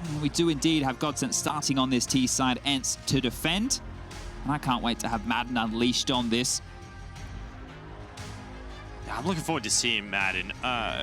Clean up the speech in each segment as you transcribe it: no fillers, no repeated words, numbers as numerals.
And we do indeed have GODSENT starting on this T side, ENCE to defend. And I can't wait to have Madden unleashed on this. Yeah, I'm looking forward to seeing Madden.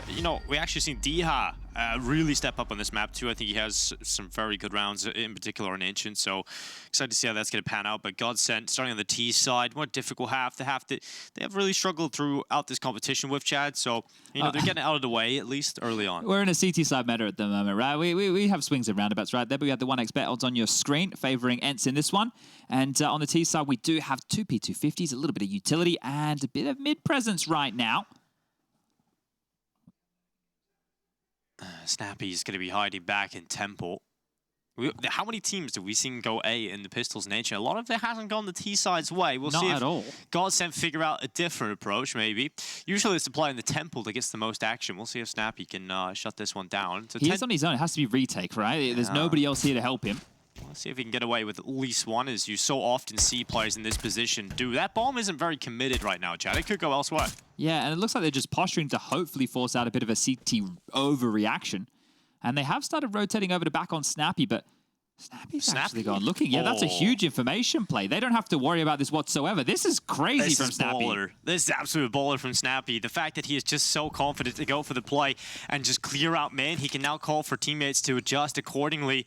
You know, we actually seen dycha really step up on this map too. I think he has some very good rounds, in particular on Ancient. So excited to see how that's going to pan out. But GODSENT starting on the T side, more difficult half. They have really struggled throughout this competition with Chad. So you know they're getting out of the way at least early on. We're in a CT side meta at the moment, right? We have swings and roundabouts right there, but we have the 1x bet odds on your screen favoring ENCE in this one. And on the T side, we do have two P250s, a little bit of utility, and a bit of mid presence right now. Snappi is going to be hiding back in Temple. How many teams have we seen go A in the Pistols nature? A lot of it hasn't gone the T-side's way. We'll see if GODSENT figure out a different approach, maybe. Usually it's the player in the Temple that gets the most action. We'll see if Snappi can shut this one down. So he's on his own. It has to be retake, right? There's nobody else here to help him. Let's see if he can get away with at least one, as you so often see players in this position do. That bomb isn't very committed right now, Chad. It could go elsewhere. Yeah, and it looks like they're just posturing to hopefully force out a bit of a CT overreaction. And they have started rotating over to back on Snappi, but Snappi's actually gone looking. Yeah, that's a huge information play. They don't have to worry about this whatsoever. This is crazy from Snappi. This is absolute baller from Snappi. The fact that he is just so confident to go for the play and just clear out man, he can now call for teammates to adjust accordingly.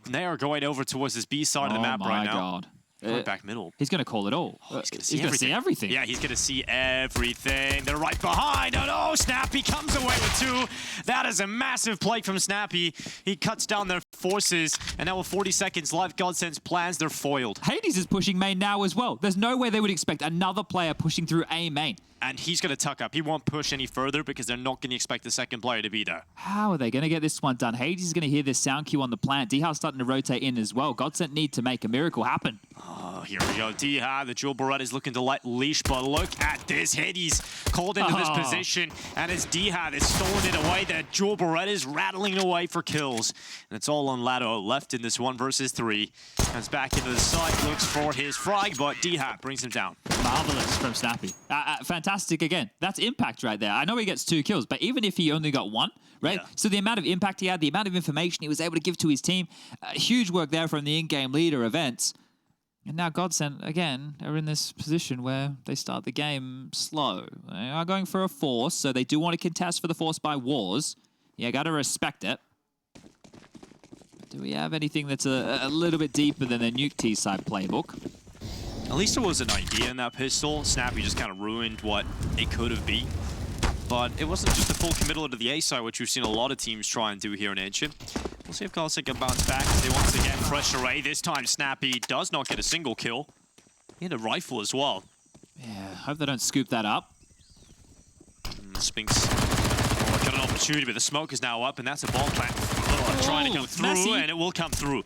They are going over towards this B side of the map right now. Oh my god. Going back middle. He's going to call it all. He's going to see everything. Yeah, he's going to see everything. They're right behind. Oh no, Snappi comes away with two. That is a massive play from Snappi. He cuts down their forces, and now with 40 seconds left, GODSENT's plans, they're foiled. Hades is pushing main now as well. There's no way they would expect another player pushing through A main. And he's going to tuck up. He won't push any further because they're not going to expect the second player to be there. How are they going to get this one done? Hades is going to hear this sound cue on the plant. dycha's starting to rotate in as well. GODSENT need to make a miracle happen. Oh, here we go. dycha, the Jewel Barrett is looking to let leash, but look at this. Hades called into this position, and it's dycha that's stolen it away. The Jewel Barrett is rattling away for kills. And it's all on latto left in this 1 versus 3. Comes back into the side, looks for his frag, but dycha brings him down. Marvelous from Snappi. Fantastic again. That's impact right there. I know he gets 2 kills, but even if he only got 1, right? Yeah. So the amount of impact he had, the amount of information he was able to give to his team, huge work there from the in-game leader of ENCE. And now GODSENT, again, are in this position where they start the game slow. They are going for a force, so they do want to contest for the force by wars. Yeah, got to respect it. Do we have anything that's a little bit deeper than the nuke T-side playbook? At least there was an idea in that pistol. Snappi just kind of ruined what it could have been. But it wasn't just a full committal to the A side, which we've seen a lot of teams try and do here in Ancient. We'll see if GODSENT can bounce back. They once again pressure A. This time Snappi does not get a single kill. He had a rifle as well. Yeah, hope they don't scoop that up. Spinks got an opportunity, but the smoke is now up, and that's a bomb plant. Trying to come through, and it will come through.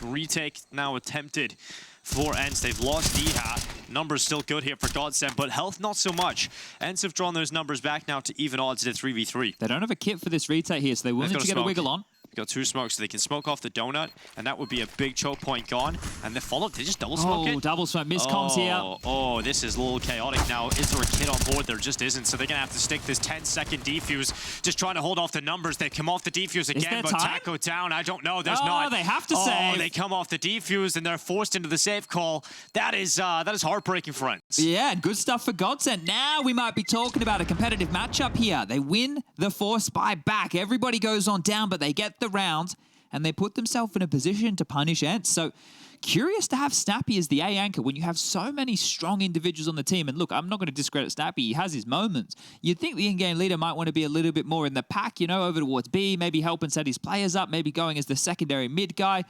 Retake now attempted for ENCE. They've lost dycha. Numbers still good here for GODSENT, but health not so much. ENCE have drawn those numbers back now to even odds at 3v3. They don't have a kit for this retake here, so they will need to get a wiggle on. Got 2 smokes, so they can smoke off the donut, and that would be a big choke point gone. And the follow-up, they just double smoke it? Oh, double smoke, miscomms here. Oh, this is a little chaotic now. Is there a kid on board? There just isn't, so they're going to have to stick this 10-second defuse, just trying to hold off the numbers. They come off the defuse again, but Taco down. I don't know, there's not. Oh, they have to save. Oh, they come off the defuse, and they're forced into the save call. That is heartbreaking for ENCE. Yeah, good stuff for GODSENT. Now we might be talking about a competitive matchup here. They win the force by back. Everybody goes on down, but they get the round. And they put themselves in a position to punish ENCE. So curious to have Snappi as the A anchor when you have so many strong individuals on the team. And look, I'm not going to discredit Snappi. He has his moments. You'd think the in-game leader might want to be a little bit more in the pack, you know, over towards B, maybe helping set his players up, maybe going as the secondary mid guy.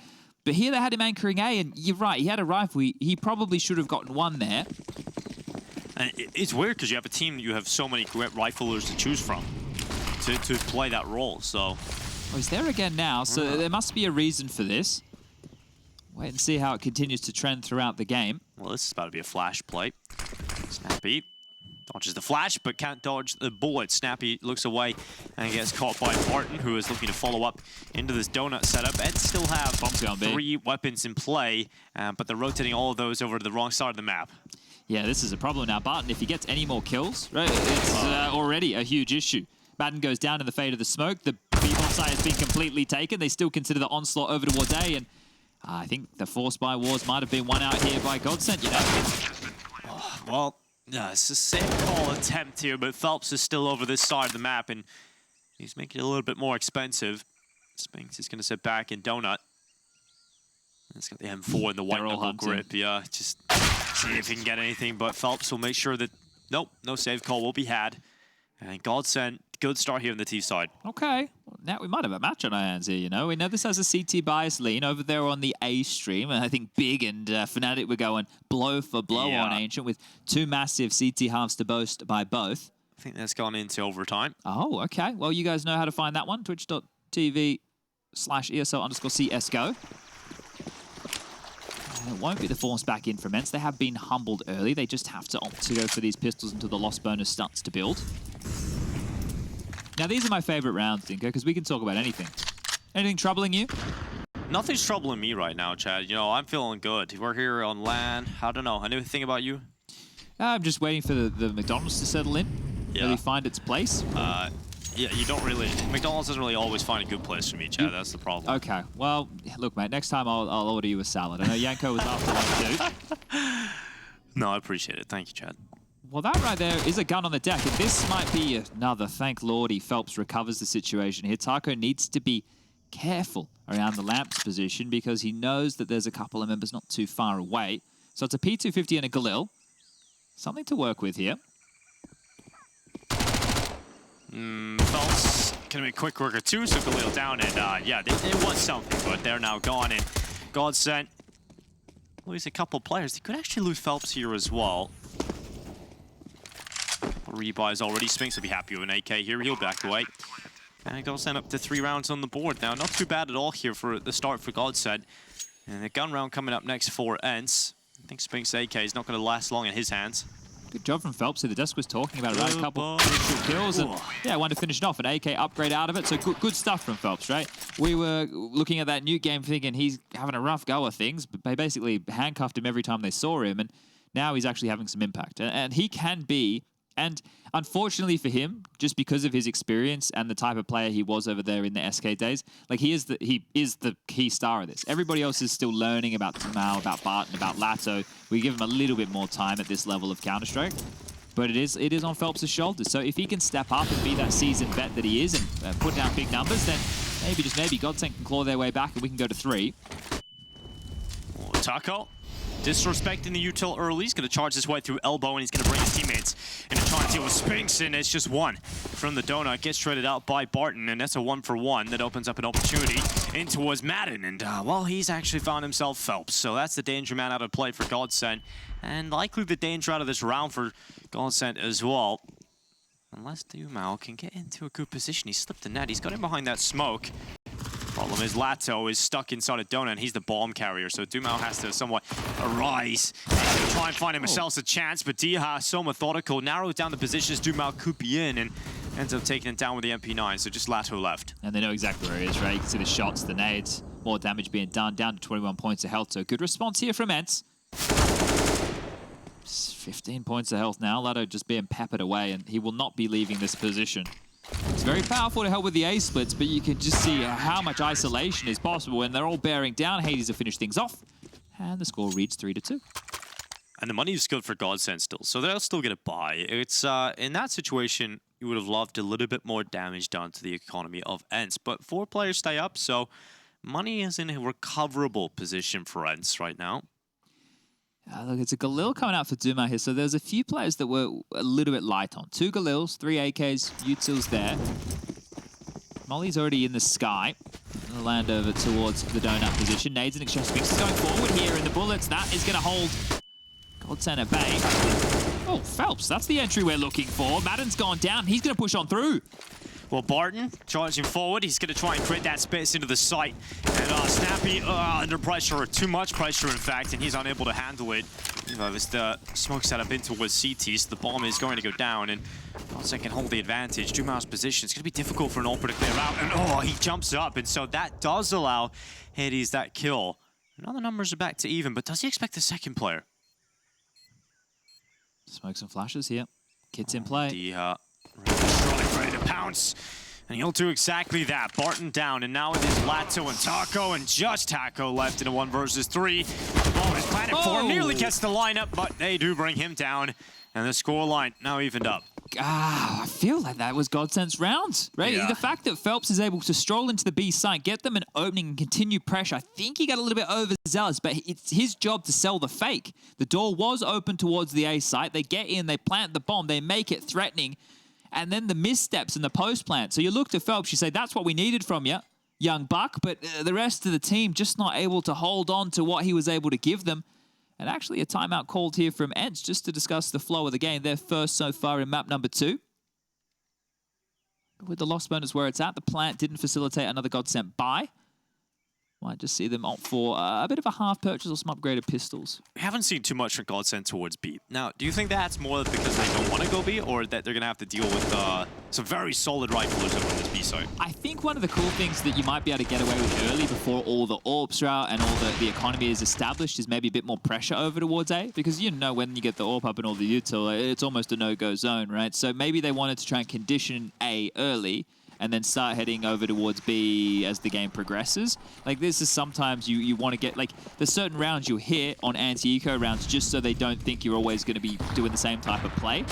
But here they had him anchoring A, and you're right, he had a rifle. He probably should have gotten 1 there. And it's weird because you have a team that you have so many great riflers to choose from to play that role, so... Oh, he's there again now, so there must be a reason for this. Wait and see how it continues to trend throughout the game. Well, this is about to be a flash play. Snappi dodges the flash, but can't dodge the bullet. Snappi looks away and gets caught by Martin, who is looking to follow up into this donut setup. And still have 3 weapons in play, but they're rotating all of those over to the wrong side of the map. Yeah, this is a problem now. Barton, if he gets any more kills, right, it's already a huge issue. Madden goes down in the fade of the smoke. The B-bomb site has been completely taken. They still consider the onslaught over towards A, and I think the force by wars might have been won out here by GODSENT, you know? Well, yeah, it's the same call attempt here, but felps is still over this side of the map, and he's making it a little bit more expensive. Spinks is going to sit back in Donut. It's got the M4 and the white knuckle grip. Yeah, just see if he can get anything, but felps will make sure that, nope, no save call will be had. And GODSENT, good start here on the T side. Okay, well, now we might have a match on our hands here, you know. We know this has a CT bias lean over there on the A stream, and I think Big and Fnatic were going blow for blow on Ancient with two massive CT halves to boast by both. I think that's gone into overtime. Oh, okay. Well, you guys know how to find that one. Twitch.tv/ESL_CSGO. And it won't be the force back in from ENCE. They have been humbled early. They just have to opt to go for these pistols until the lost bonus starts to build. Now, these are my favorite rounds, Dinko, because we can talk about anything. Anything troubling you? Nothing's troubling me right now, Chad. You know, I'm feeling good. We're here on LAN. I don't know. Anything about you? I'm just waiting for the McDonald's to settle in. Yeah. Really find its place. Yeah, you don't really... McDonald's doesn't really always find a good place for me, Chad. That's the problem. Okay. Well, look, mate, next time I'll order you a salad. I know Yanko was after one too. No, I appreciate it. Thank you, Chad. Well, that right there is a gun on the deck, and this might be another, thank lordy, felps recovers the situation here. Taco needs to be careful around the lamps position because he knows that there's a couple of members not too far away. So it's a P250 and a Galil. Something to work with here. Felps gonna be a quick worker too, so Galil down, and yeah, it was something, but they're now gone, and GODSENT lose a couple players. They could actually lose felps here as well. Rebuys already. Spinks will be happy with an AK here. He'll back away. And GODSENT up to 3 rounds on the board now. Not too bad at all here for the start for GODSENT. And a gun round coming up next for ENCE. I think Spinks' AK is not going to last long in his hands. Good job from felps, who the desk was talking about, right? A couple crucial kills, and yeah, wanted to finish it off. An AK upgrade out of it, so good stuff from felps, right? We were looking at that new game thinking he's having a rough go of things, but they basically handcuffed him every time they saw him, and now he's actually having some impact. And he can be, and unfortunately for him, just because of his experience and the type of player he was over there in the SK days, like he is the key star of this. Everybody else is still learning about dumau, about Barton, about latto. We give him a little bit more time at this level of Counter-Strike, but it is on felps' shoulders. So if he can step up and be that seasoned vet that he is and put down big numbers, then maybe, just maybe, GODSENT can claw their way back and we can go to 3. Oh, Taco disrespecting the util early. He's going to charge his way through elbow, and he's going to bring his teammates in to try and deal with Spinks, and it's just one from the donut. Gets traded out by Barton, and that's a 1-for-1 that opens up an opportunity in towards Madden. And, well, he's actually found himself felps, so that's the danger man out of play for GODSENT, and likely the danger out of this round for GODSENT as well. Unless dumau can get into a good position. He slipped the net. He's got him behind that smoke. Problem is latto is stuck inside a donut, and he's the bomb carrier, so dumau has to somewhat arise and try and find himself a chance, but dycha so methodical, narrows down the positions dumau could be in, and ends up taking it down with the MP9, so just latto left. And they know exactly where he is, right? You can see the shots, the nades, more damage being done, down to 21 points of health, so good response here from ENCE. 15 points of health now, latto just being peppered away, and he will not be leaving this position. It's very powerful to help with the A splits, but you can just see how much isolation is possible, and they're all bearing down. Hades to finish things off, and the score reads 3-2. And the money is good for GODSENT still, so they'll still get a buy. It's in that situation, you would have loved a little bit more damage done to the economy of ENCE, but 4 players stay up, so money is in a recoverable position for ENCE right now. Look, it's a Galil coming out for dumau here, so there's a few players that were a little bit light on. 2 Galils, 3 AKs, Utils there. Molly's already in the sky. Gonna land over towards the donut position. Nades and exchange. Spinks is going forward here, and the bullets, that is going to hold GODSENT at bay. Oh, felps, that's the entry we're looking for. Madden's gone down. He's going to push on through. Well, Barton charging forward. He's going to try and create that space into the site. And Snappi under pressure, or too much pressure, in fact, and he's unable to handle it. As the smoke set up in towards CT, so the bomb is going to go down, and GODSENT can hold the advantage. dumau's position, it's going to be difficult for an AWP to clear out, and he jumps up, and so that does allow Hades that kill. Now the numbers are back to even, but does he expect the second player? Smoke some flashes here. Kids in play. Dycha ready to pounce. And he'll do exactly that. Barton down, and now it is Latto and Taco, and just Taco left in a 1 versus 3. The ball is planted for him, nearly gets the lineup, but they do bring him down. And the scoreline now evened up. I feel like that was GODSENT's round, right? Yeah. The fact that Felps is able to stroll into the B site, get them an opening and continue pressure. I think he got a little bit overzealous, but it's his job to sell the fake. The door was open towards the A site. They get in, they plant the bomb, they make it threatening, and then the missteps in the post plant. So you look to Felps, you say, that's what we needed from you, young buck, but the rest of the team just not able to hold on to what he was able to give them. And actually a timeout called here from ENCE just to discuss the flow of the game. They're first so far in map number 2. With the loss bonus where it's at, the plant didn't facilitate another GODSENT buy. Might just see them opt for a bit of a half purchase or some upgraded pistols. We haven't seen too much from GODSENT towards B. Now, do you think that's more because they don't want to go B, or that they're going to have to deal with some very solid riflers up on this B site? I think one of the cool things that you might be able to get away with early before all the AWPs are out and all the economy is established is maybe a bit more pressure over towards A, because you know when you get the AWP up and all the util, it's almost a no-go zone, right? So maybe they wanted to try and condition A early and then start heading over towards B as the game progresses. Like, this is sometimes you want to get, like, there's certain rounds you hit on anti-eco rounds just so they don't think you're always going to be doing the same type of play.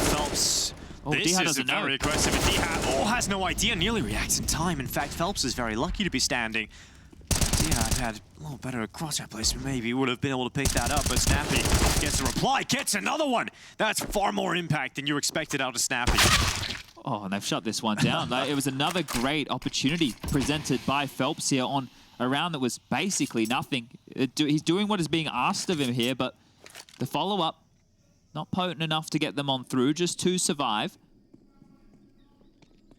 Felps. Oh, This dycha is doesn't very know. aggressive, and dycha has no idea, nearly reacts in time. In fact, Felps is very lucky to be standing. dycha had a little better crosshair placement, maybe would have been able to pick that up, but Snappi gets a reply, gets another one. That's far more impact than you expected out of Snappi. Oh, and they've shut this one down. Like, it was another great opportunity presented by Felps here on a round that was basically nothing. He's doing what is being asked of him here, but the follow-up, not potent enough to get them on through, just to survive.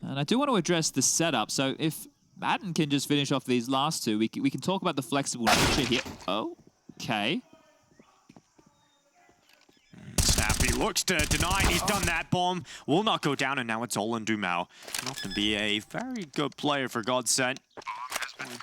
And I do want to address the setup. So if Madden can just finish off these last two, we can talk about the flexible nature here. Oh, okay. Snappi looks to deny, and he's done that. Bomb will not go down, and now it's all on dumau. Can often be a very good player for GODSENT.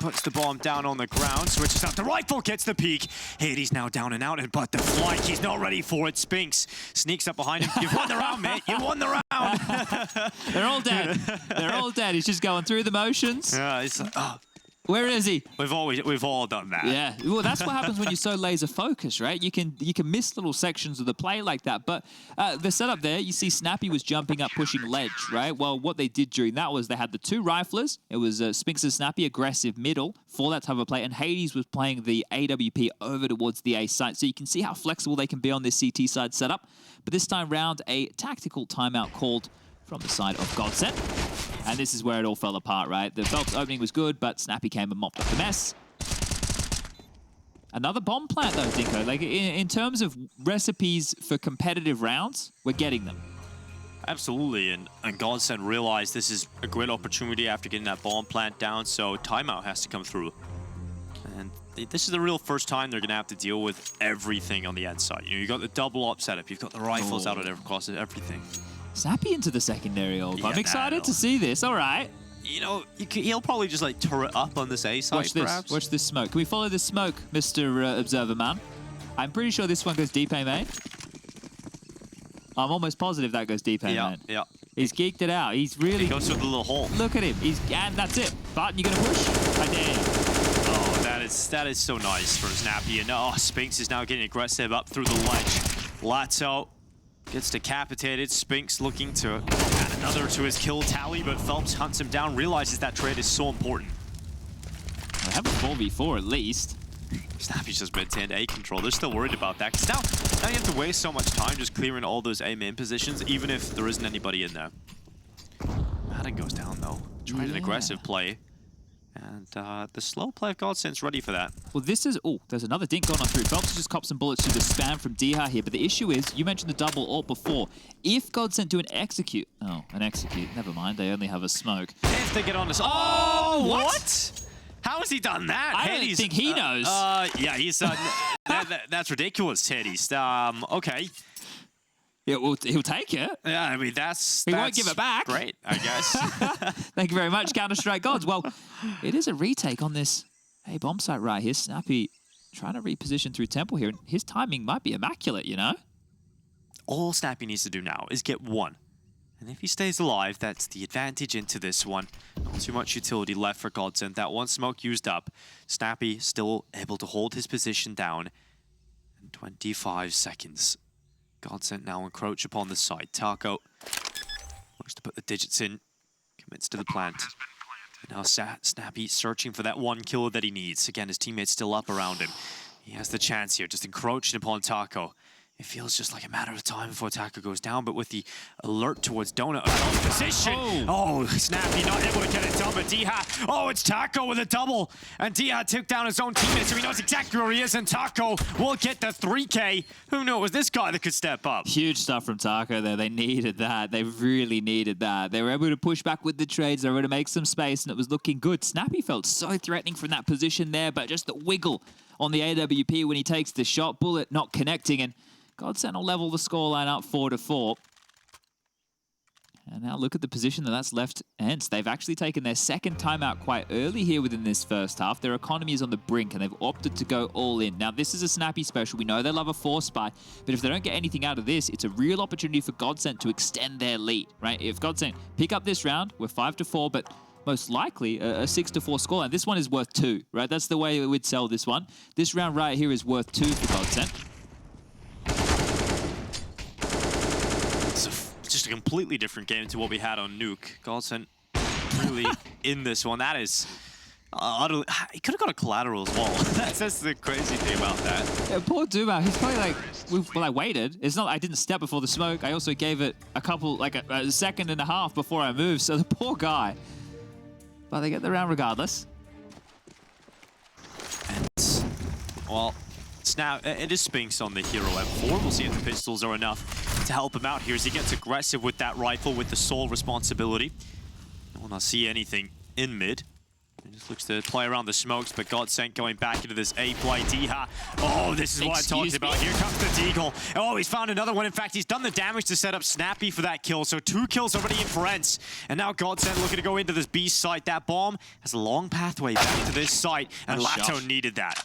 Puts the bomb down on the ground, switches out the rifle, gets the peek. Hades now down and out, but the flank, he's not ready for it. Spinks sneaks up behind him. You've won the round, mate. You won the round. They're all dead. They're all dead. He's just going through the motions. Yeah, it's Where is he? we've all done that. Yeah, well, that's what happens when you're so laser focused, right? You can miss little sections of the play like that. But the setup there, you see Snappi was jumping up, pushing ledge, right? Well, what they did during that was they had the 2 riflers. It was Spinks and Snappi, aggressive middle for that type of play, and Hades was playing the AWP over towards the A site. So you can see how flexible they can be on this CT side setup. But this time round, a tactical timeout called from the side of GODSENT. And this is where it all fell apart, right? The Felps opening was good, but Snappi came and mopped up the mess. Another bomb plant, though, Dinko. Like, in terms of recipes for competitive rounds, we're getting them. Absolutely, and GODSENT realized this is a great opportunity after getting that bomb plant down, so timeout has to come through. And this is the real first time they're going to have to deal with everything on the end side. You know, you got the double up setup, you've got the rifles out across everything. Snappi into the secondary ult. Yeah, I'm excited to see this. All right. You know, he'll probably just like turret up on this A side, Watch this. perhaps. Watch this smoke. Can we follow this smoke, Mr. Observer Man? I'm pretty sure this one goes deep A main. I'm almost positive that goes deep A main. Yeah. He's geeked it out. He's really... He goes through the little hole. Look at him. And that's it. Barton, you gonna push? I dare. Oh, that is so nice for Snappi. And Spinks is now getting aggressive up through the ledge. Latto gets decapitated. Spinks looking to add another to his kill tally, but Felps hunts him down, realizes that trade is so important. I have a 4v4 at least. Snappy's just maintained A control. They're still worried about that, because now you have to waste so much time just clearing all those A main positions, even if there isn't anybody in there. Madden goes down, though. Tried an aggressive play. And the slow play of GODSENT's ready for that. Well, this is... Oh, there's another dink going on through. Felps just copped some bullets through the spam from dycha here. But the issue is, you mentioned the double ult before. If GODSENT do an execute... Oh, an execute. Never mind. They only have a smoke. If they get on this... Oh, what? How has he done that? I don't think he knows. Yeah, he's... that's ridiculous, Teddy's. Okay. Yeah, well, he'll take it. Yeah, I mean, that's He won't give it back. Great, I guess. Thank you very much, Counter-Strike Gods. Well, it is a retake on this bomb site right here. Snappi trying to reposition through Temple here. And his timing might be immaculate, you know? All Snappi needs to do now is get one. And if he stays alive, that's the advantage into this one. Not too much utility left for GODSENT. That one smoke used up. Snappi still able to hold his position down. And 25 seconds. GODSENT now encroach upon the site. Taco looks to put the digits in. Commits to the plant. And now Snappi searching for that one kill that he needs. Again, his teammates still up around him. He has the chance here, just encroaching upon Taco. It feels just like a matter of time before Taco goes down, but with the alert towards Donut position. Oh, Snappi not able to get it done, but dycha. Oh, it's Taco with a double. And dycha took down his own teammate, so he knows exactly where he is, and Taco will get the 3K. Who knew it was this guy that could step up? Huge stuff from Taco there. They needed that. They really needed that. They were able to push back with the trades. They were able to make some space, and it was looking good. Snappi felt so threatening from that position there, but just the wiggle on the AWP when he takes the shot. Bullet not connecting, and GODSENT will level the scoreline up 4-4. And now look at the position that's left ENCE. They've actually taken their second timeout quite early here within this first half. Their economy is on the brink, and they've opted to go all in. Now, this is a Snappi special. We know they love a force spy, but if they don't get anything out of this, it's a real opportunity for GODSENT to extend their lead, right? If GODSENT pick up this round, we're 5-4, but most likely a 6-4 scoreline. This one is worth 2, right? That's the way we would sell this one. This round right here is worth 2 for GODSENT. Just a completely different game to what we had on Nuke. GODSENT really in this one. That is utterly... He could have got a collateral as well. That's the crazy thing about that. Yeah, poor dumau. He's probably like, well, I waited. It's not, I didn't step before the smoke. I also gave it a couple, like a second and a half before I moved. So the poor guy. But they get the round regardless. And, well, Snap, it is Spinks on the Hero M4. We'll see if the pistols are enough to help him out here as he gets aggressive with that rifle with the sole responsibility. No one will see anything in mid. He just looks to play around the smokes, but GODSENT going back into this A play. dycha. Oh, this is what I talked about. Here comes the Deagle. Oh, he's found another one. In fact, he's done the damage to set up Snappi for that kill. So 2 kills already in for ENCE. And now GODSENT looking to go into this B site. That bomb has a long pathway back to this site, and latto needed that.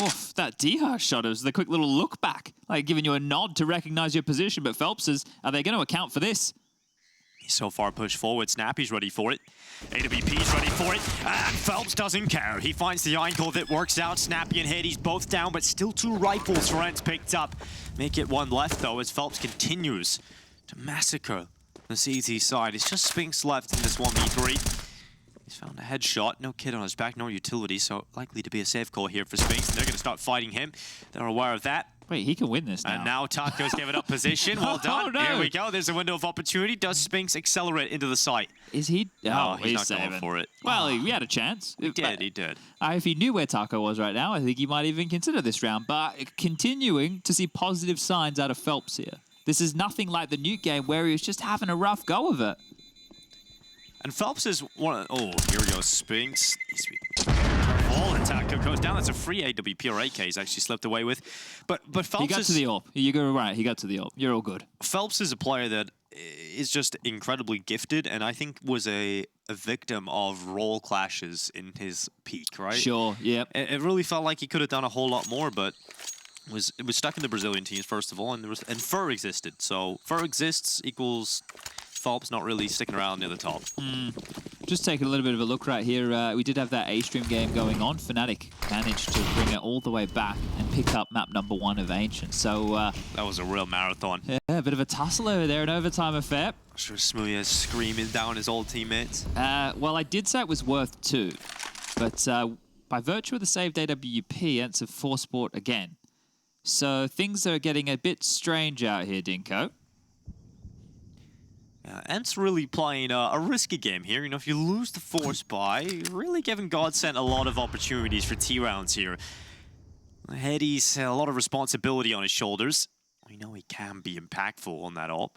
Oof, that dycha shot was the quick little look back, like giving you a nod to recognize your position. But felps is, are they going to account for this? He's so far pushed forward. Snappi's ready for it. AWP's ready for it. And felps doesn't care. He finds the angle that works out. Snappi and Hades both down, but still 2 rifles for ENCE picked up. Make it 1 left, though, as felps continues to massacre the CT side. It's just Spinks left in this 1v3. He's found a headshot. No kid on his back, no utility, so likely to be a safe call here for Spinks. And they're going to start fighting him. They're aware of that. Wait, he can win this now. And now Taco's given up position. Well done. Oh, no. Here we go. There's a window of opportunity. Does Spinks accelerate into the site? Is he? No, he's not saving. going for it. Well, he had a chance. He did. If he knew where Taco was right now, I think he might even consider this round. But continuing to see positive signs out of felps here. This is nothing like the Nuke game where he was just having a rough go of it. And felps is one of... Oh, here we go. Spinks. Careful. And Taco goes down. That's a free AWP or AK he's actually slipped away with. But felps He got to the AWP. You go right. He got to the AWP. You're all good. Felps is a player that is just incredibly gifted, and I think was a victim of role clashes in his peak, right? Sure, yep. It really felt like he could have done a whole lot more, but it was stuck in the Brazilian teams, first of all, and Fur existed. So Fur exists equals... felps not really sticking around near the top. Just taking a little bit of a look right here. We did have that A-stream game going on. Fnatic managed to bring it all the way back and pick up map number 1 of Ancient. So that was a real marathon. Yeah, a bit of a tussle over there, an overtime affair. I'm sure Smoothie is screaming down his old teammates. Well, I did say it was worth 2, but by virtue of the saved AWP, ENCE have forced sport again. So things are getting a bit strange out here, Dinko. ENCE really playing a risky game here. You know, if you lose the force buy, you're really giving GODSENT a lot of opportunities for T-rounds here. Hades had a lot of responsibility on his shoulders. We know he can be impactful on that AWP.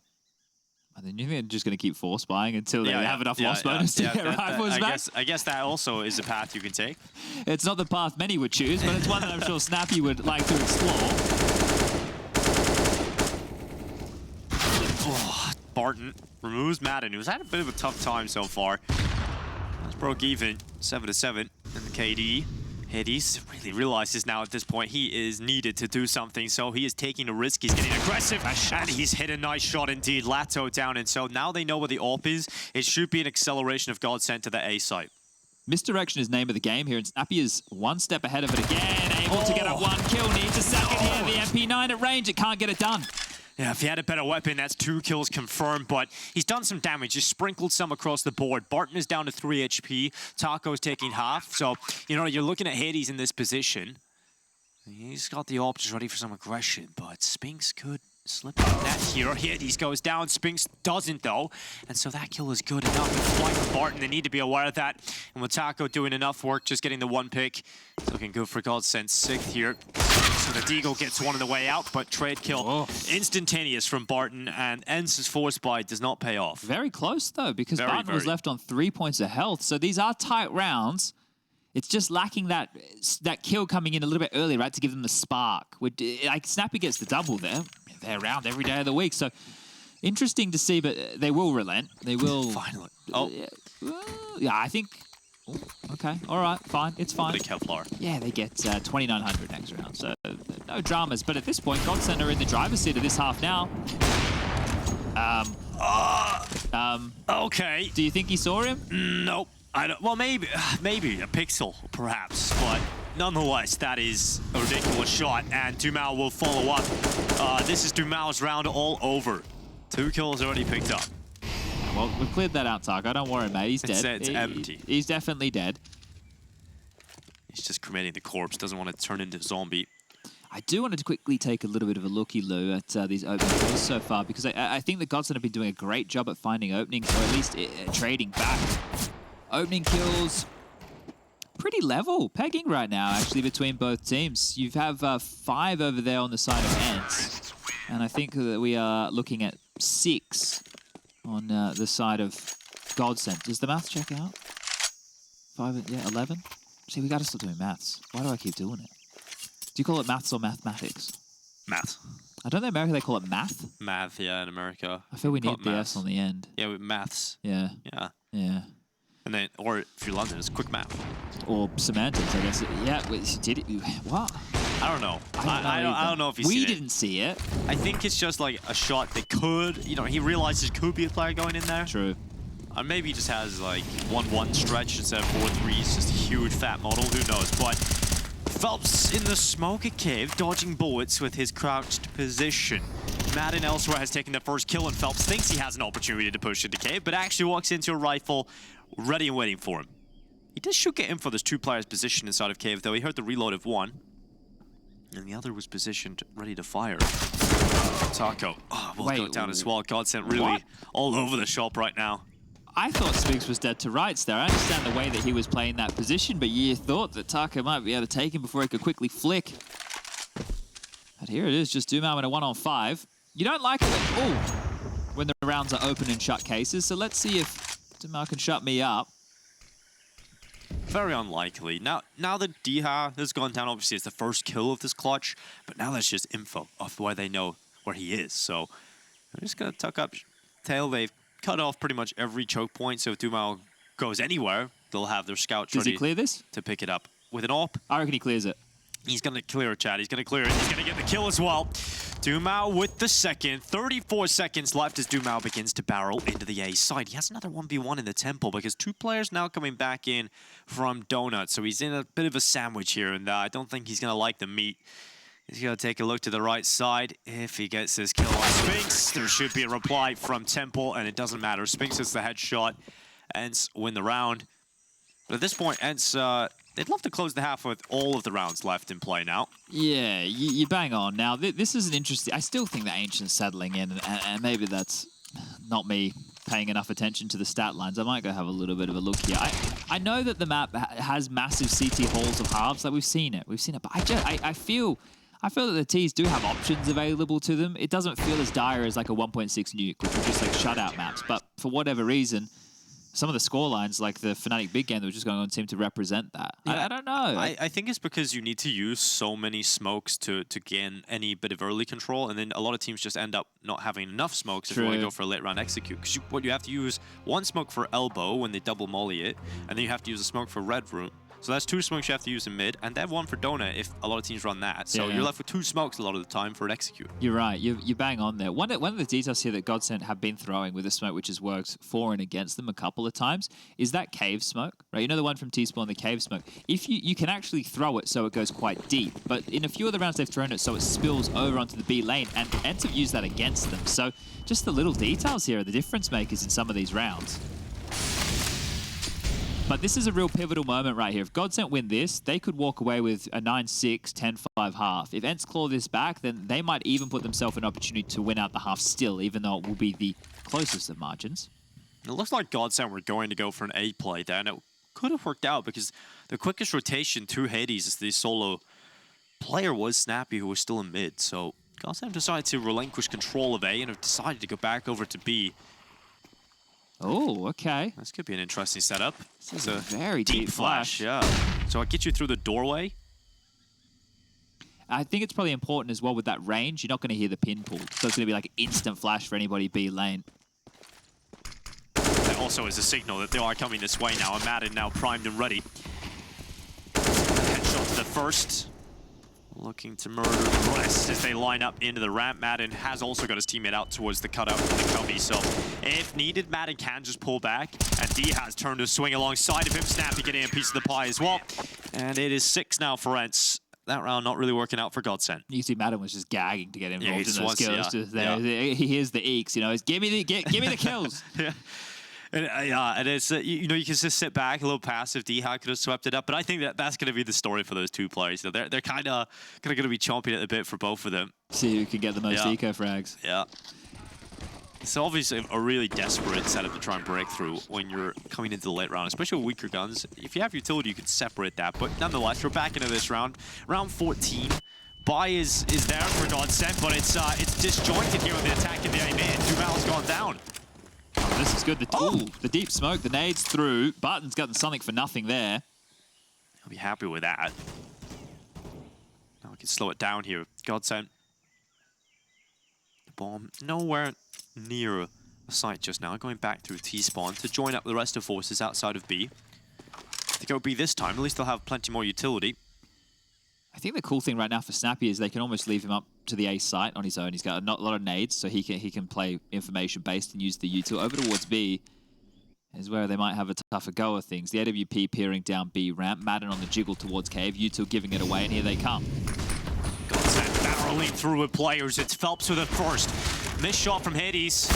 I think they're just going to keep force buying until they have enough loss bonus to get rifles back. I guess that also is a path you can take. It's not the path many would choose, but it's one that I'm sure Snappi would like to explore. Barton removes Madden, who's had a bit of a tough time so far. That's broke even, 7-7 in the KD. Hades really realizes now at this point he is needed to do something, so he is taking a risk. He's getting aggressive, and he's hit a nice shot indeed. Latto down, and so now they know where the AWP is. It should be an acceleration of GODSENT to the A site. Misdirection is name of the game here, and Snappi is one step ahead of it again, able to get a 1 kill. Needs a second here. The MP9 at range, it can't get it done. Yeah, if he had a better weapon, that's 2 kills confirmed, but he's done some damage. He's sprinkled some across the board. Barton is down to 3 HP. Taco's taking half. So, you know, you're looking at Hades in this position. He's got the options ready for some aggression, but Spinks could slip in that here. Hades goes down. Spinks doesn't, though. And so that kill is good enough. Flight for Barton, they need to be aware of that. And with Taco doing enough work, just getting the 1 pick, it's looking good for GODSENT 6th here. So the Deagle gets one on the way out, but trade kill instantaneous from Barton, and ENCE's force buy does not pay off. Very close, though, because Barton was left on 3 points of health. So these are tight rounds. It's just lacking that kill coming in a little bit early, right, to give them the spark. Like, Snappi gets the double there. They're around every day of the week. So interesting to see, but they will relent. They will. Finally. Yeah, I think. Ooh, okay, all right, fine, it's fine. Big Kevlar. Yeah, they get 2,900 next round, so no dramas. But at this point, GODSENT are in the driver's seat of this half now. Okay. Do you think he saw him? Nope. I don't. Well, maybe a pixel, perhaps, but nonetheless, that is a ridiculous shot, and dumau will follow up. This is dumau's round all over. 2 kills already picked up. Well, we've cleared that out, Taco. Don't worry, mate. He's dead. It's empty. He's definitely dead. He's just cremating the corpse. Doesn't want to turn into a zombie. I do want to quickly take a little bit of a looky-loo at these opening kills so far, because I think that GODSENT have been doing a great job at finding openings, or at least trading back. Opening kills, pretty level pegging right now, actually, between both teams. You have 5 over there on the side of ENCE, and I think that we are looking at 6 on the side of GODSENT. Does the maths check out? 5, yeah, 11? See, we got to stop doing maths. Why do I keep doing it? Do you call it maths or mathematics? Math. I don't know in America they call it math. Math, yeah, in America. I feel we need the S on the end. Yeah, with maths. Yeah. Yeah. Yeah. And then, or if you're London, it's quick math. Or semantics, I guess. Yeah, did it? What? I don't know. I don't know if he's We didn't see it. I think it's just like a shot that could, you know, he realizes could be a player going in there. True. Or maybe he just has like 1-1 stretch instead of 4-3. It's just a huge fat model. Who knows? But Felps in the smoke at cave, dodging bullets with his crouched position. Madden elsewhere has taken the first kill, and Felps thinks he has an opportunity to push into cave, but actually walks into a rifle ready and waiting for him. He does should get info. There's 2 players positioned inside of cave, though. He heard the reload of one, and the other was positioned ready to fire. Taco will go down as well. GODSENT really all over the shop right now. I thought Spinks was dead to rights there. I understand the way that he was playing that position, but you thought that Taco might be able to take him before he could quickly flick. But here it is, just dumau in a 1-on-5. You don't like it when the rounds are open and shut cases, so let's see if dumau can shut me up. Very unlikely. Now that dycha has gone down, obviously it's the first kill of this clutch, but now that's just info of where they know where he is. So they're just going to tuck up tail. They've cut off pretty much every choke point, so if dumau goes anywhere, they'll have their scouts ready. Does he clear this? To pick it up. With an AWP. I reckon he clears it. He's going to clear it, Chad. He's going to clear it. He's going to get the kill as well. dumau with the second. 34 seconds left as dumau begins to barrel into the A side. He has another 1v1 in the temple because 2 players now coming back in from Donut. So he's in a bit of a sandwich here, and I don't think he's going to like the meat. He's going to take a look to the right side. If he gets his kill on Spinks, there should be a reply from Temple, and it doesn't matter. Spinks hits the headshot. ENCE win the round. But at this point, ENCE, they'd love to close the half with all of the rounds left in play now. Yeah, you bang on. Now, this is an interesting... I still think that Ancient's settling in, and maybe that's not me paying enough attention to the stat lines. I might go have a little bit of a look here. I know that the map has massive CT halls of halves. Like, we've seen it, but I feel that the Ts do have options available to them. It doesn't feel as dire as like a 1.6 nuke, which are just like shutout maps. But for whatever reason, some of the score lines, like the Fnatic big game that was just going on, seem to represent that. Yeah. I don't know. I think it's because you need to use so many smokes to gain any bit of early control, and then a lot of teams just end up not having enough smokes if you want to go for a late round execute. Because you have to use 1 smoke for elbow when they double molly it, and then you have to use a smoke for red room. So that's 2 smokes you have to use in mid, and then 1 for Donut if a lot of teams run that. So Yeah. you're left with 2 smokes a lot of the time for an execute. You're right. You bang on there. One of the details here that GODSENT have been throwing with the smoke, which has worked for and against them a couple of times, is that cave smoke, right? You know the one from T-Spawn, the cave smoke. If you can actually throw it so it goes quite deep, but in a few of the rounds they've thrown it so it spills over onto the B lane, and ENCE have used that against them. So just the little details here are the difference makers in some of these rounds. But this is a real pivotal moment right here. If GODSENT win this, they could walk away with a 9-6, 10-5 half. If ENCE claw this back, then they might even put themselves an opportunity to win out the half still, even though it will be the closest of margins. It looks like GODSENT were going to go for an A play there, and it could have worked out because the quickest rotation to Hades as the solo player was Snappi, who was still in mid. So GODSENT decided to relinquish control of A and have decided to go back over to B. Oh, okay. This could be an interesting setup. This is a very deep flash. Yeah. So I get you through the doorway. I think it's probably important as well with that range. You're not going to hear the pin pull. So it's going to be like an instant flash for anybody B lane. That also is a signal that they are coming this way now. And Madden now primed and ready. Headshot to the first. Looking to murder the rest as they line up into the ramp. Madden has also got his teammate out towards the cutout for the cubby. So if needed, Madden can just pull back. And D has turned to swing alongside of him. Snappi getting a piece of the pie as well. And it is 6 now for ENCE. That round not really working out for GODSENT. You see Madden was just gagging to get involved in those wants, kills. yeah. He hears the eeks, you know. It's, give me the kills. Yeah. And it's, you know, you can just sit back, a little passive. Dycha could have swept it up, but I think that's going to be the story for those 2 players. So they're kind of going to be chomping at the bit for both of them. See who can get the most eco frags. Yeah. It's obviously a really desperate setup to try and break through when you're coming into the late round, especially with weaker guns. If you have utility, you can separate that, but nonetheless, we're back into this round. Round 14. Buy is there for GODSENT, but it's disjointed here with the attack in the A mid. Dumau's gone down. Oh, this is good. The deep smoke, the nades through. Barton's gotten something for nothing there. I'll be happy with that. Now we can slow it down here. GODSENT. The bomb nowhere near a site just now. Going back through T-spawn to join up the rest of forces outside of B. If they go B this time, at least they'll have plenty more utility. I think the cool thing right now for Snappi is they can almost leave him up to the A site on his own. He's got a lot of nades, so he can play information based and use the util. Over towards B is where they might have a tougher go of things. The AWP peering down B ramp, Madden on the jiggle towards cave, util giving it away, and here they come. GODSENT barreling through with players. It's Felps with the first. Missed shot from Hades.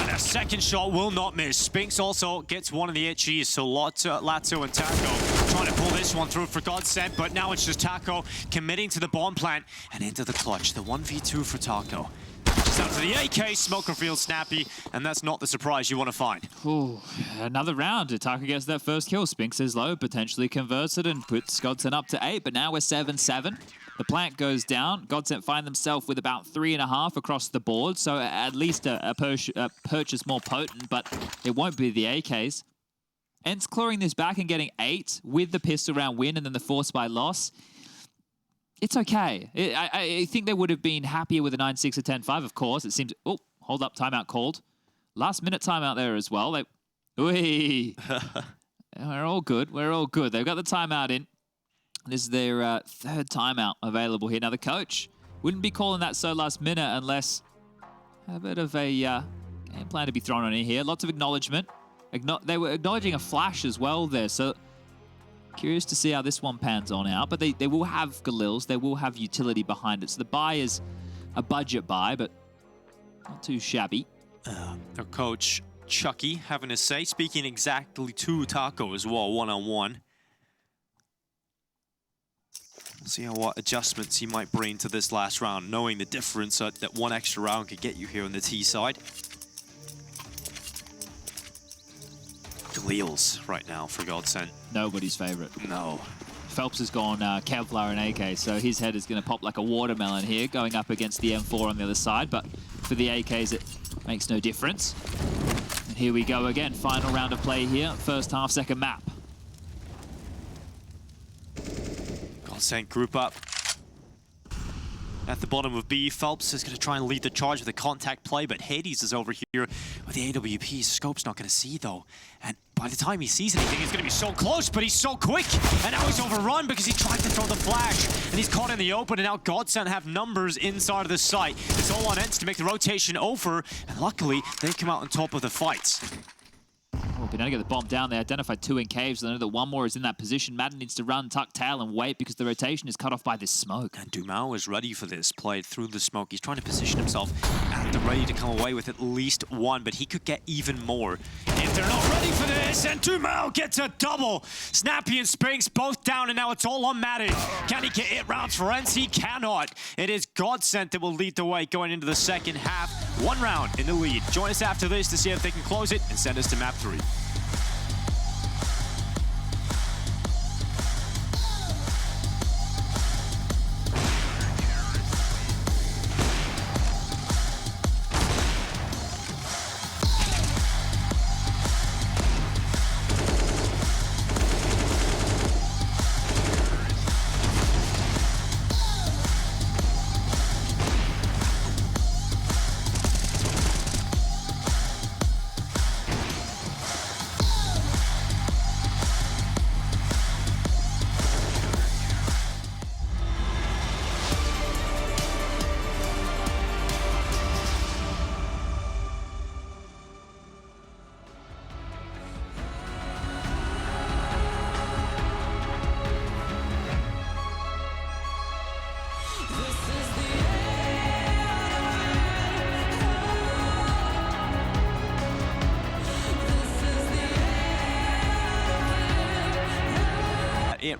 And a second shot will not miss. Spinks also gets one of the HEs, so Latto and Taco trying to pull this one through for GODSENT, but now it's just Taco committing to the bomb plant and into the clutch. The 1v2 for Taco. Just out to the AK, smoke revealed Snappi, and that's not the surprise you want to find. Ooh, another round. Taco gets that first kill. Spinks is low, potentially converts it and puts GODSENT up to 8, but now we're 7-7. The plant goes down. GODSENT find themselves with about 3.5 across the board, so at least a purchase more potent, but it won't be the AKs. ENCE clawing this back and getting 8 with the pistol round win and then the force by loss. It's okay. I think they would have been happier with a 9-6 or 10-5, of course. It seems... Oh, hold up, timeout called. Last minute timeout there as well. We're all good. We're all good. They've got the timeout in. This is their 3rd timeout available here. Now, the coach wouldn't be calling that so last minute unless a bit of a game plan to be thrown on in here. Lots of acknowledgement. They were acknowledging a flash as well there, so curious to see how this one pans on out. But they will have Galils. They will have utility behind it. So the buy is a budget buy, but not too shabby. Their coach, Chucky, having a say, speaking exactly to Taco as well, one-on-one. See what adjustments he might bring to this last round, knowing the difference that one extra round could get you here on the T side. Galils right now for GODSENT. Nobody's favorite. No. Felps has gone Kevlar and AK, so his head is going to pop like a watermelon here, going up against the M4 on the other side, but for the AKs it makes no difference. And here we go again, final round of play here, first half, second map. GODSENT group up at the bottom of B. Felps is going to try and lead the charge with a contact play, but Hades is over here with the AWP. Scope's not going to see, though. And by the time he sees anything, it's going to be so close, but he's so quick. And now he's overrun because he tried to throw the flash. And he's caught in the open, and now GODSENT have numbers inside of the site. It's all on ENCE to make the rotation over. And luckily, they've come out on top of the fight. Oh, been able to get the bomb down. They identified 2 in caves. I know that one more is in that position. Madden needs to run, tuck tail, and wait because the rotation is cut off by this smoke. And dumau is ready for this. Played through the smoke. He's trying to position himself at the ready to come away with at least one, but he could get even more if they're not ready for this. And dumau gets a double. Snappi and Spinks both down, and now it's all on Madden. Can he get 8 rounds for ENCE? He cannot. It is GODSENT that will lead the way going into the second half. 1 round in the lead. Join us after this to see if they can close it and send us to map 3.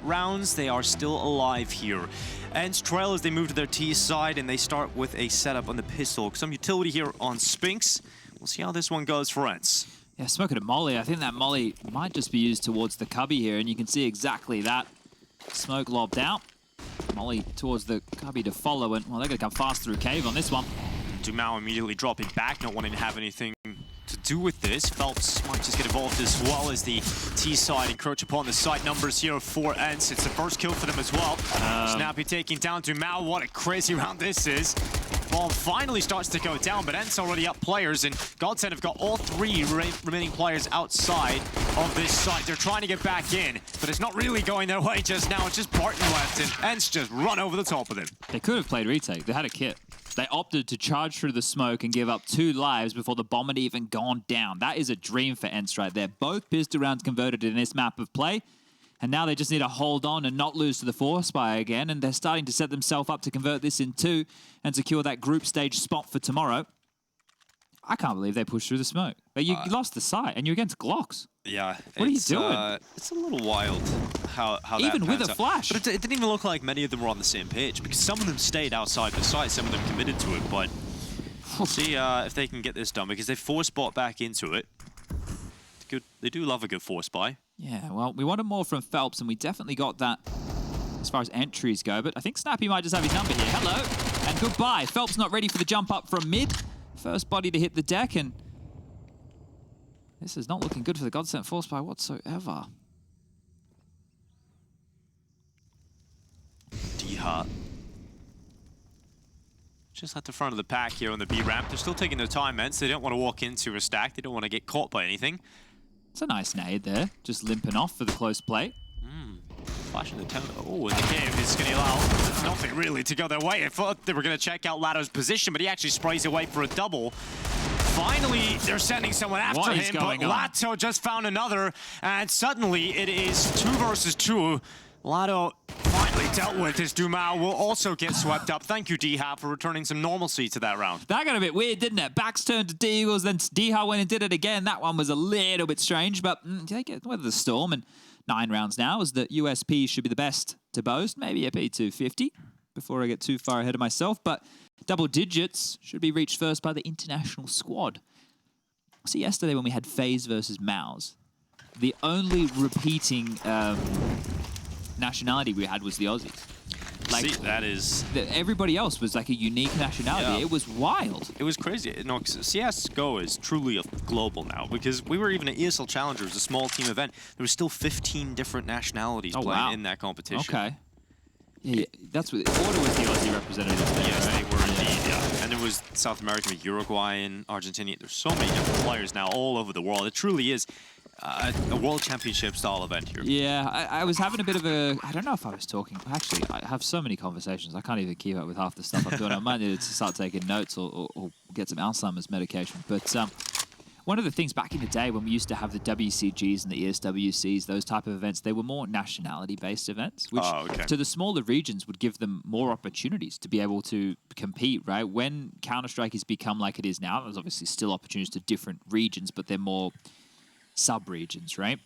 Rounds, they are still alive here. ENCE trail as they move to their T side, and they start with a setup on the pistol. Some utility here on Spinks. We'll see how this one goes for ENCE. Yeah, smoking a molly. I think that molly might just be used towards the cubby here, and you can see exactly that. Smoke lobbed out. Molly towards the cubby to follow, and well, they're going to come fast through cave on this one. dumau immediately dropping back, not wanting to have anything to do with this. Felps might just get involved as well as the T side encroach upon the site numbers here for ENCE. It's the first kill for them as well. Snappi taking down dumau. What a crazy round this is. Bomb finally starts to go down, but ENCE already up players, and GODSENT have got all 3 remaining players outside of this site. They're trying to get back in, but it's not really going their way just now. It's just Barton left, and ENCE just run over the top of them. They could have played retake. They had a kit. They opted to charge through the smoke and give up 2 lives before the bomb had even gone down. That is a dream for ENCE right there. Both pistol rounds converted in this map of play. And now they just need to hold on and not lose to the 4 spy again. And they're starting to set themselves up to convert this in 2 and secure that group stage spot for tomorrow. I can't believe they pushed through the smoke. But you lost the sight, and you're against Glocks. Yeah. What are you doing? It's a little wild how even that with a out. flash. But it didn't even look like many of them were on the same page, because some of them stayed outside the site, some of them committed to it. But we'll see if they can get this done, because they force bot back into it. Good. They do love a good force buy. Yeah, well, we wanted more from Felps, and we definitely got that as far as entries go, but I think Snappi might just have his number here. Hello, and goodbye. Felps not ready for the jump up from mid. First body to hit the deck, and this is not looking good for the GODSENT force buy whatsoever. Dycha. Just at the front of the pack here on the B ramp. They're still taking their time, ENCE. They don't want to walk into a stack. They don't want to get caught by anything. It's a nice nade there, just limping off for the close play. Flashing the tempo. Oh, and the cave is going to allow nothing really to go their way. I thought they were going to check out latto's position, but he actually sprays away for a double. Finally, they're sending someone after him, but latto just found another, and suddenly it is 2 versus 2. latto finally dealt with as dumau will also get swept up. Thank you, Dycha, for returning some normalcy to that round. That got a bit weird, didn't it? Backs turned to D-Eagles, then Dycha went and did it again. That one was a little bit strange, but they get weather the storm, and 9 rounds now as the USP should be the best to boast. Maybe a P250 before I get too far ahead of myself, but double digits should be reached first by the international squad. See, yesterday when we had FaZe versus Mouse, the only repeating nationality we had was the Aussies. Like, see, that is... Everybody else was like a unique nationality. Yeah. It was wild. It was crazy. No, CSGO is truly global now, because we were even at ESL Challengers, a small team event. There was still 15 different nationalities playing in that competition. Okay. Yeah, that's what... Order was the Aussie representative there, yes, right? they were indeed, yeah. And there was South American with Uruguayan, Argentinian. There's so many different players now all over the world. It truly is a world championship style event here. Yeah, I was having a bit of a... I don't know if I was talking... Actually, I have so many conversations. I can't even keep up with half the stuff I'm doing. I might need to start taking notes or get some Alzheimer's medication. But one of the things back in the day when we used to have the WCGs and the ESWCs, those type of events, they were more nationality-based events, which to the smaller regions would give them more opportunities to be able to compete, right? When Counter-Strike has become like it is now, there's obviously still opportunities to different regions, but they're more sub-regions, right?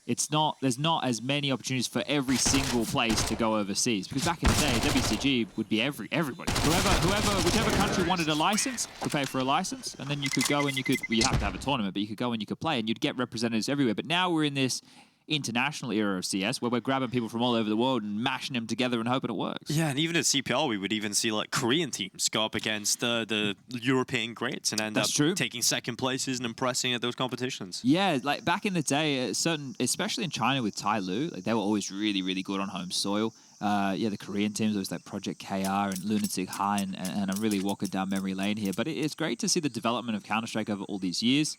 It's not, there's not as many opportunities for every single place to go overseas, because back in the day, WCG would be everybody. Whichever country wanted a license would pay for a license, and then you could go and you have to have a tournament, but you could go and you could play, and you'd get representatives everywhere. But now we're in this international era of CS where we're grabbing people from all over the world and mashing them together and hoping it works. Yeah, and even at CPL, we would even see like Korean teams go up against the European greats and end up taking second places and impressing at those competitions. Yeah, like back in the day, especially in China with Tai Lu, like they were always really, really good on home soil. Yeah, the Korean teams, there was like Project KR and Lunatic High, and I'm really walking down memory lane here. But it's great to see the development of Counter-Strike over all these years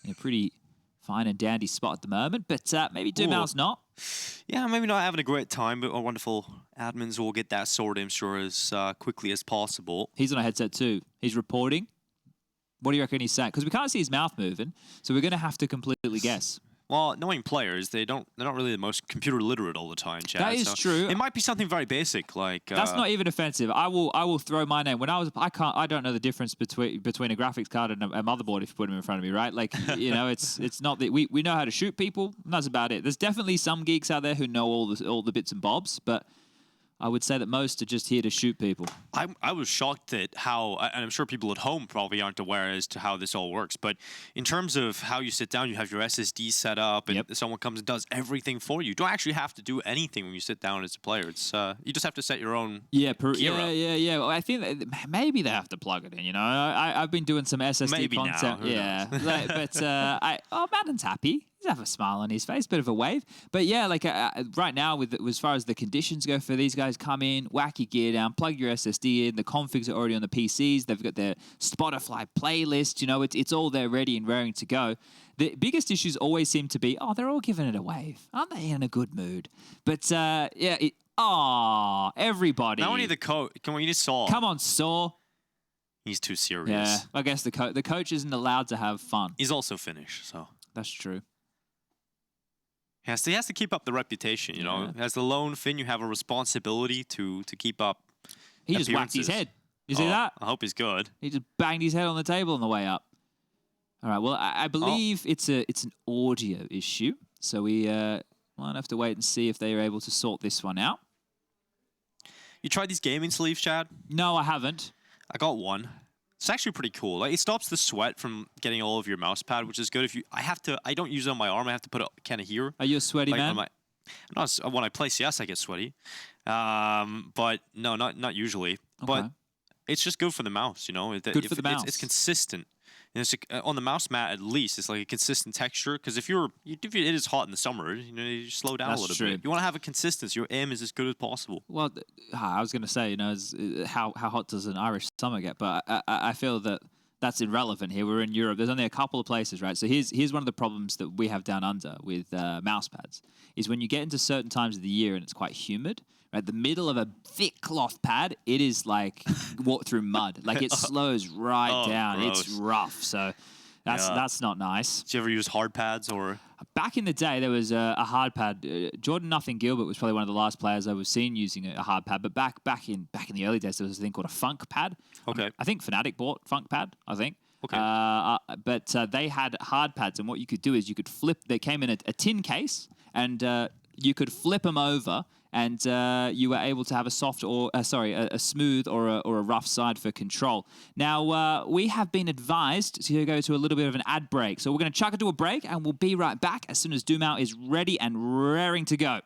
in a pretty fine and dandy spot at the moment, but maybe dumau's not. Yeah, maybe not having a great time, but our wonderful admins will get that sorted, I'm sure, as quickly as possible. He's on a headset too. He's reporting. What do you reckon he's saying? Because we can't see his mouth moving, so we're going to have to completely guess. Well, knowing players, they're not really the most computer literate all the time, Chad. That is true. It might be something very basic, like that's not even offensive. I will throw my name. When I don't know the difference between a graphics card and a motherboard if you put them in front of me, right? Like, you know, it's not that we know how to shoot people. And that's about it. There's definitely some geeks out there who know all the bits and bobs, but I would say that most are just here to shoot people. I was shocked at how, and I'm sure people at home probably aren't aware as to how this all works, but in terms of how you sit down, you have your SSD set up, and someone comes and does everything for you. You don't actually have to do anything when you sit down as a player. It's you just have to set your own gear up. Well, I think that maybe they have to plug it in, you know. I've been doing some SSD maybe content. Now, But Madden's happy. He's have a smile on his face, bit of a wave. But yeah, like right now, as far as the conditions go for these guys, come in, whack your gear down, plug your SSD in. The configs are already on the PCs. They've got their Spotify playlist. You know, it's all there ready and raring to go. The biggest issues always seem to be, they're all giving it a wave. Aren't they in a good mood? But everybody. Not only the coach. Come on, you just saw. Come on, Saw. He's too serious. Yeah, I guess the coach isn't allowed to have fun. He's also Finnish, so. That's true. He has to keep up the reputation, you know. As the lone Finn, you have a responsibility to keep up. He just whacked his head. You see that? I hope he's good. He just banged his head on the table on the way up. All right. Well, I believe it's an audio issue, so we might have to wait and see if they are able to sort this one out. You tried these gaming sleeves, Chad? No, I haven't. I got one. It's actually pretty cool. Like, it stops the sweat from getting all over your mouse pad, which is good. I don't use it on my arm. I have to put it kind of here. Are you a sweaty man? When I play CS, I get sweaty. But no, not usually. Okay. But it's just good for the mouse, you know. Good for the mouse. It's consistent. And it's on the mouse mat, at least, it's like a consistent texture. Because if it is hot in the summer, you know, you slow down a little bit. You want to have a consistency. Your aim is as good as possible. Well, I was going to say, you know, how hot does an Irish summer get? But I feel that that's irrelevant here. We're in Europe. There's only a couple of places, right? So here's one of the problems that we have down under with mouse pads is when you get into certain times of the year and it's quite humid. Right, the middle of a thick cloth pad, it is like walk through mud. Like it slows right down. Gross. It's rough. So that's not nice. Did you ever use hard pads or? Back in the day, there was a hard pad. Jordan Nothing Gilbert was probably one of the last players I was seen using a hard pad. But back in the early days, there was a thing called a funk pad. Okay. I think Fnatic bought funk pad. I think. Okay. But they had hard pads, and what you could do is you could flip. They came in a tin case, and you could flip them over. And you were able to have a smooth or a rough side for control. Now, we have been advised to go to a little bit of an ad break. So we're going to chuck it to a break, and we'll be right back as soon as dumau is ready and raring to go.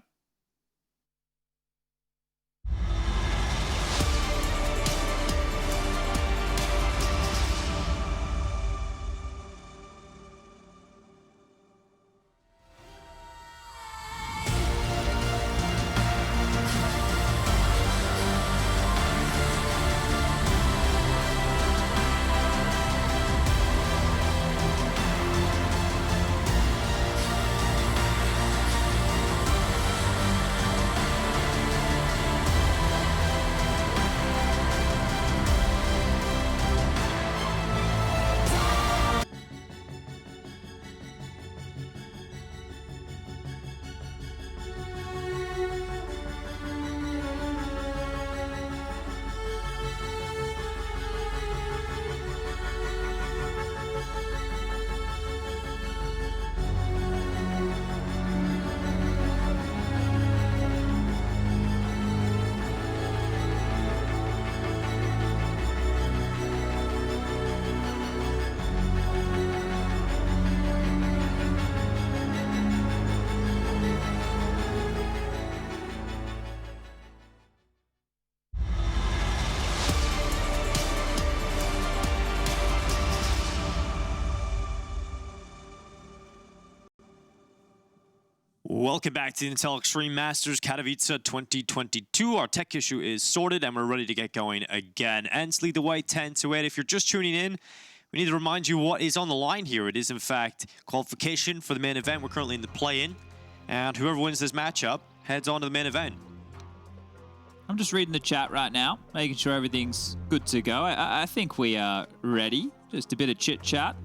Welcome back to the Intel Extreme Masters Katowice 2022. Our tech issue is sorted and we're ready to get going again. ENCE lead the way 10-8. If you're just tuning in, we need to remind you what is on the line here. It is, in fact, qualification for the main event. We're currently in the play-in, and whoever wins this matchup heads on to the main event. I'm just reading the chat right now, making sure everything's good to go. I think we are ready. Just a bit of chit-chat.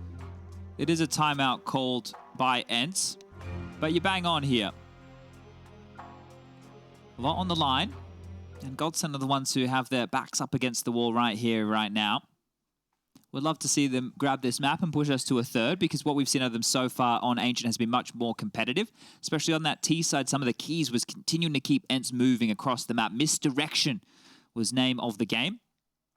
It is a timeout called by ENCE. But you bang on here. A lot on the line. And GODSENT are the ones who have their backs up against the wall right here, right now. We'd love to see them grab this map and push us to a third, because what we've seen of them so far on Ancient has been much more competitive. Especially on that T side, some of the keys was continuing to keep ENCE moving across the map. Misdirection was name of the game.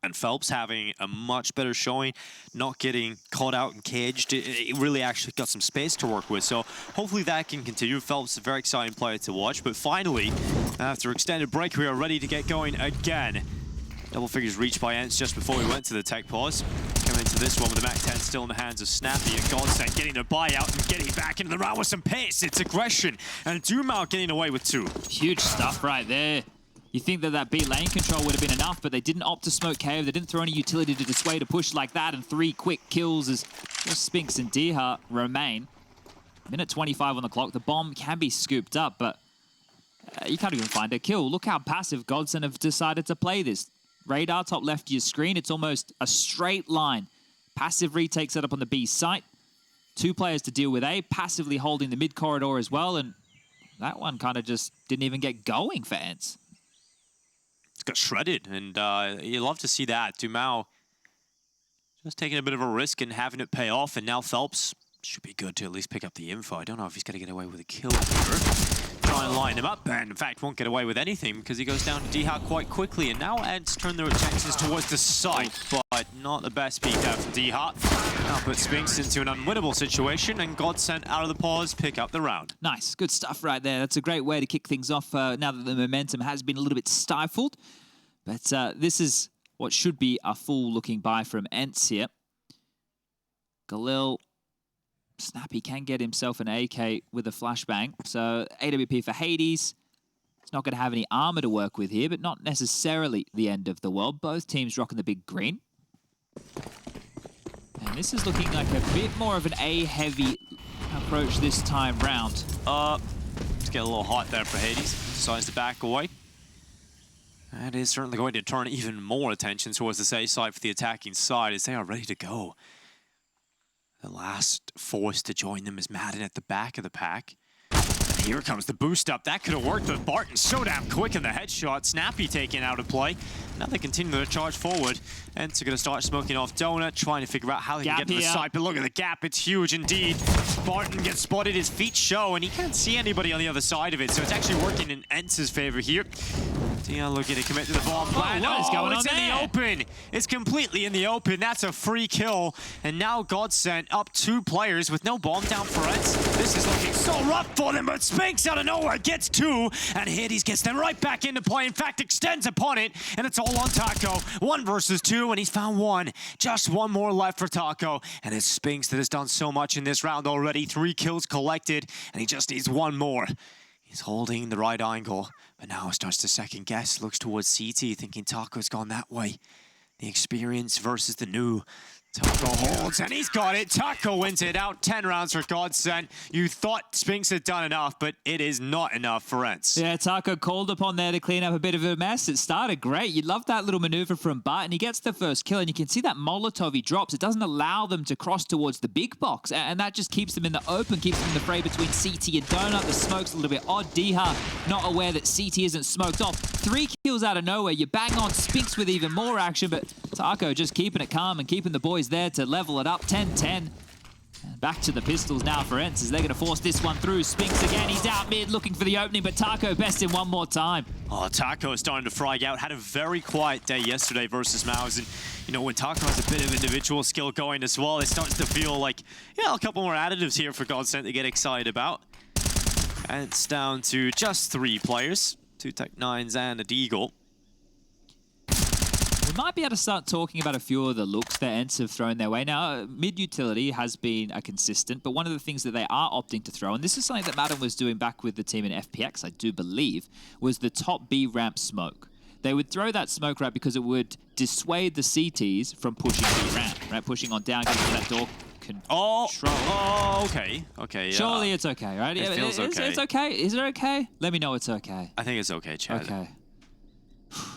And felps having a much better showing, not getting caught out and caged. It really actually got some space to work with, so hopefully that can continue. felps is a very exciting player to watch, but finally, after extended break, we are ready to get going again. Double figures reached by ENCE just before we went to the tech pause. Coming into this one with the MAC-10 still in the hands of Snappi, and GODSENT getting a buyout and getting back into the round with some pace. It's aggression, and dumau getting away with 2. Huge stuff right there. You think that B lane control would have been enough, but they didn't opt to smoke KO. They didn't throw any utility to dissuade a push like that, and 3 quick kills as Spinks and dycha remain. Minute 25 on the clock. The bomb can be scooped up, but you can't even find a kill. Look how passive GODSENT have decided to play this. Radar top left of your screen. It's almost a straight line. Passive retake set up on the B site. 2 players to deal with A, passively holding the mid corridor as well, and that one kind of just didn't even get going for ENCE. Got shredded, and you love to see that. dumau just taking a bit of a risk and having it pay off, and now felps should be good to at least pick up the info. I don't know if he's going to get away with a kill here. Try and line him up, and in fact won't get away with anything because he goes down to dycha quite quickly, and now ENCE turn their attentions towards the site, but not the best peek out from dycha. Now put Spinks into an unwinnable situation, and GODSENT out of the pause pick up the round. Nice, good stuff right there. That's a great way to kick things off now that the momentum has been a little bit stifled. But this is what should be a full-looking buy from ENCE here. Galil, Snappi can get himself an AK with a flashbang. So AWP for Hades. It's not going to have any armor to work with here, but not necessarily the end of the world. Both teams rocking the big green. And this is looking like a bit more of an A-heavy approach this time round. Let's get a little hot there for Hades. Decides to back away. That is certainly going to turn even more attention towards the A side for the attacking side as they are ready to go. The last force to join them is Madden at the back of the pack. And here comes the boost up. That could have worked, but Barton so damn quick in the headshot. Snappi taken out of play. Now they continue to charge forward. ENCE are going to start smoking off Donut, trying to figure out how they can get to the side. But look at the gap, it's huge indeed. Barton gets spotted, his feet show, and he can't see anybody on the other side of it. So it's actually working in ENCE's favor here. Yeah, looking to commit to the bomb plan. What is going on it's in there? the open. It's completely in the open. That's a free kill. And now GODSENT up 2 players with no bomb down for ENCE. This is looking so rough for them, but Spinks out of nowhere gets 2, and Hades gets them right back into play. In fact, extends upon it, and it's all on Taco. 1 versus 2, and he's found 1. Just 1 more left for Taco, and it's Spinks that has done so much in this round already. 3 kills collected, and he just needs 1 more. He's holding the right angle, but now starts to second guess. Looks towards CT, thinking Taco's gone that way. The experience versus the new. Taco holds, and he's got it. Taco wins it out. 10 rounds for GODSENT. You thought Spinks had done enough, but it is not enough for ENCE. Yeah, Taco called upon there to clean up a bit of a mess. It started great. You love that little maneuver from Barton. He gets the first kill, and you can see that Molotov he drops. It doesn't allow them to cross towards the big box, and that just keeps them in the open, keeps them in the fray between CT and Donut. The smoke's a little bit odd. dycha not aware that CT isn't smoked off. 3 kills out of nowhere. You bang on Spinks with even more action, but Taco just keeping it calm and keeping the boys there to level it up. 10-10. Back to the pistols now for ENCE as they're going to force this one through. Spinks again, he's out mid looking for the opening, but Taco best in 1 more time. Oh, Taco is starting to frag out. Had a very quiet day yesterday versus Maus, and you know, when Taco has a bit of individual skill going as well, it starts to feel like, yeah, a couple more additives here for GODSENT to get excited about. And it's down to just 3 players. 2 Tech 9s and a Deagle. We might be able to start talking about a few of the looks that ENCE have thrown their way. Now, mid-utility has been a consistent, but one of the things that they are opting to throw, and this is something that Madden was doing back with the team in FPX, I do believe, was the top B ramp smoke. They would throw that smoke right because it would dissuade the CTs from pushing B ramp, right? Pushing on down, getting to that door control. Oh, okay. Okay, yeah. Surely it's okay, right? It feels okay. It's okay. Is it okay? Let me know it's okay. I think it's okay, Chad. Okay.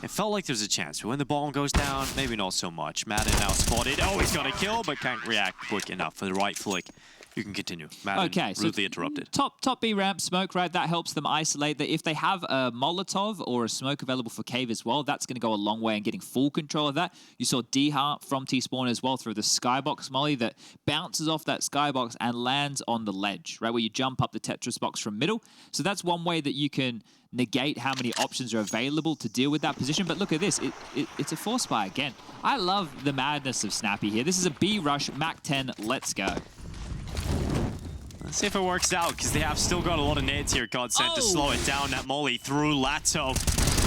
It felt like there's a chance, but when the ball goes down, maybe not so much. Madden now spotted. Oh, he's got a kill, but can't react quick enough for the right flick. You can continue. Madden rudely interrupted. Top B ramp smoke, right? That helps them isolate. That if they have a Molotov or a smoke available for cave as well, that's going to go a long way in getting full control of that. You saw dycha from T-Spawn as well through the skybox molly that bounces off that skybox and lands on the ledge, right? Where you jump up the Tetris box from middle. So that's one way that you can negate how many options are available to deal with that position. But look at this. It's a force buy again. I love the madness of Snappi here. This is a B rush, Mac 10. Let's go. Let's see if it works out, because they have still got a lot of nades here, GODSENT, to slow it down. That molly through latto.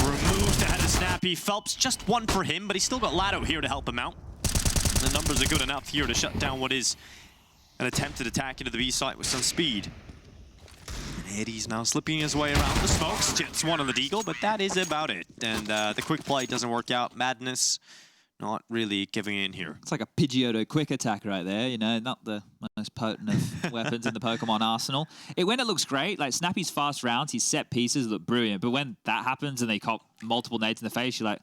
Removed ahead of Snappi. Felps, just one for him, but he's still got latto here to help him out. The numbers are good enough here to shut down what is an attempted attack into the B site with some speed. And Eddie's now slipping his way around the smokes. Gets one on the deagle, but that is about it. And the quick play doesn't work out. Madness not really giving in here. It's like a Pidgeotto quick attack right there, you know, not the most potent of weapons in the Pokemon arsenal. When it looks great, like Snappy's fast rounds, his set pieces look brilliant, but when that happens and they cop multiple nades in the face, you're like,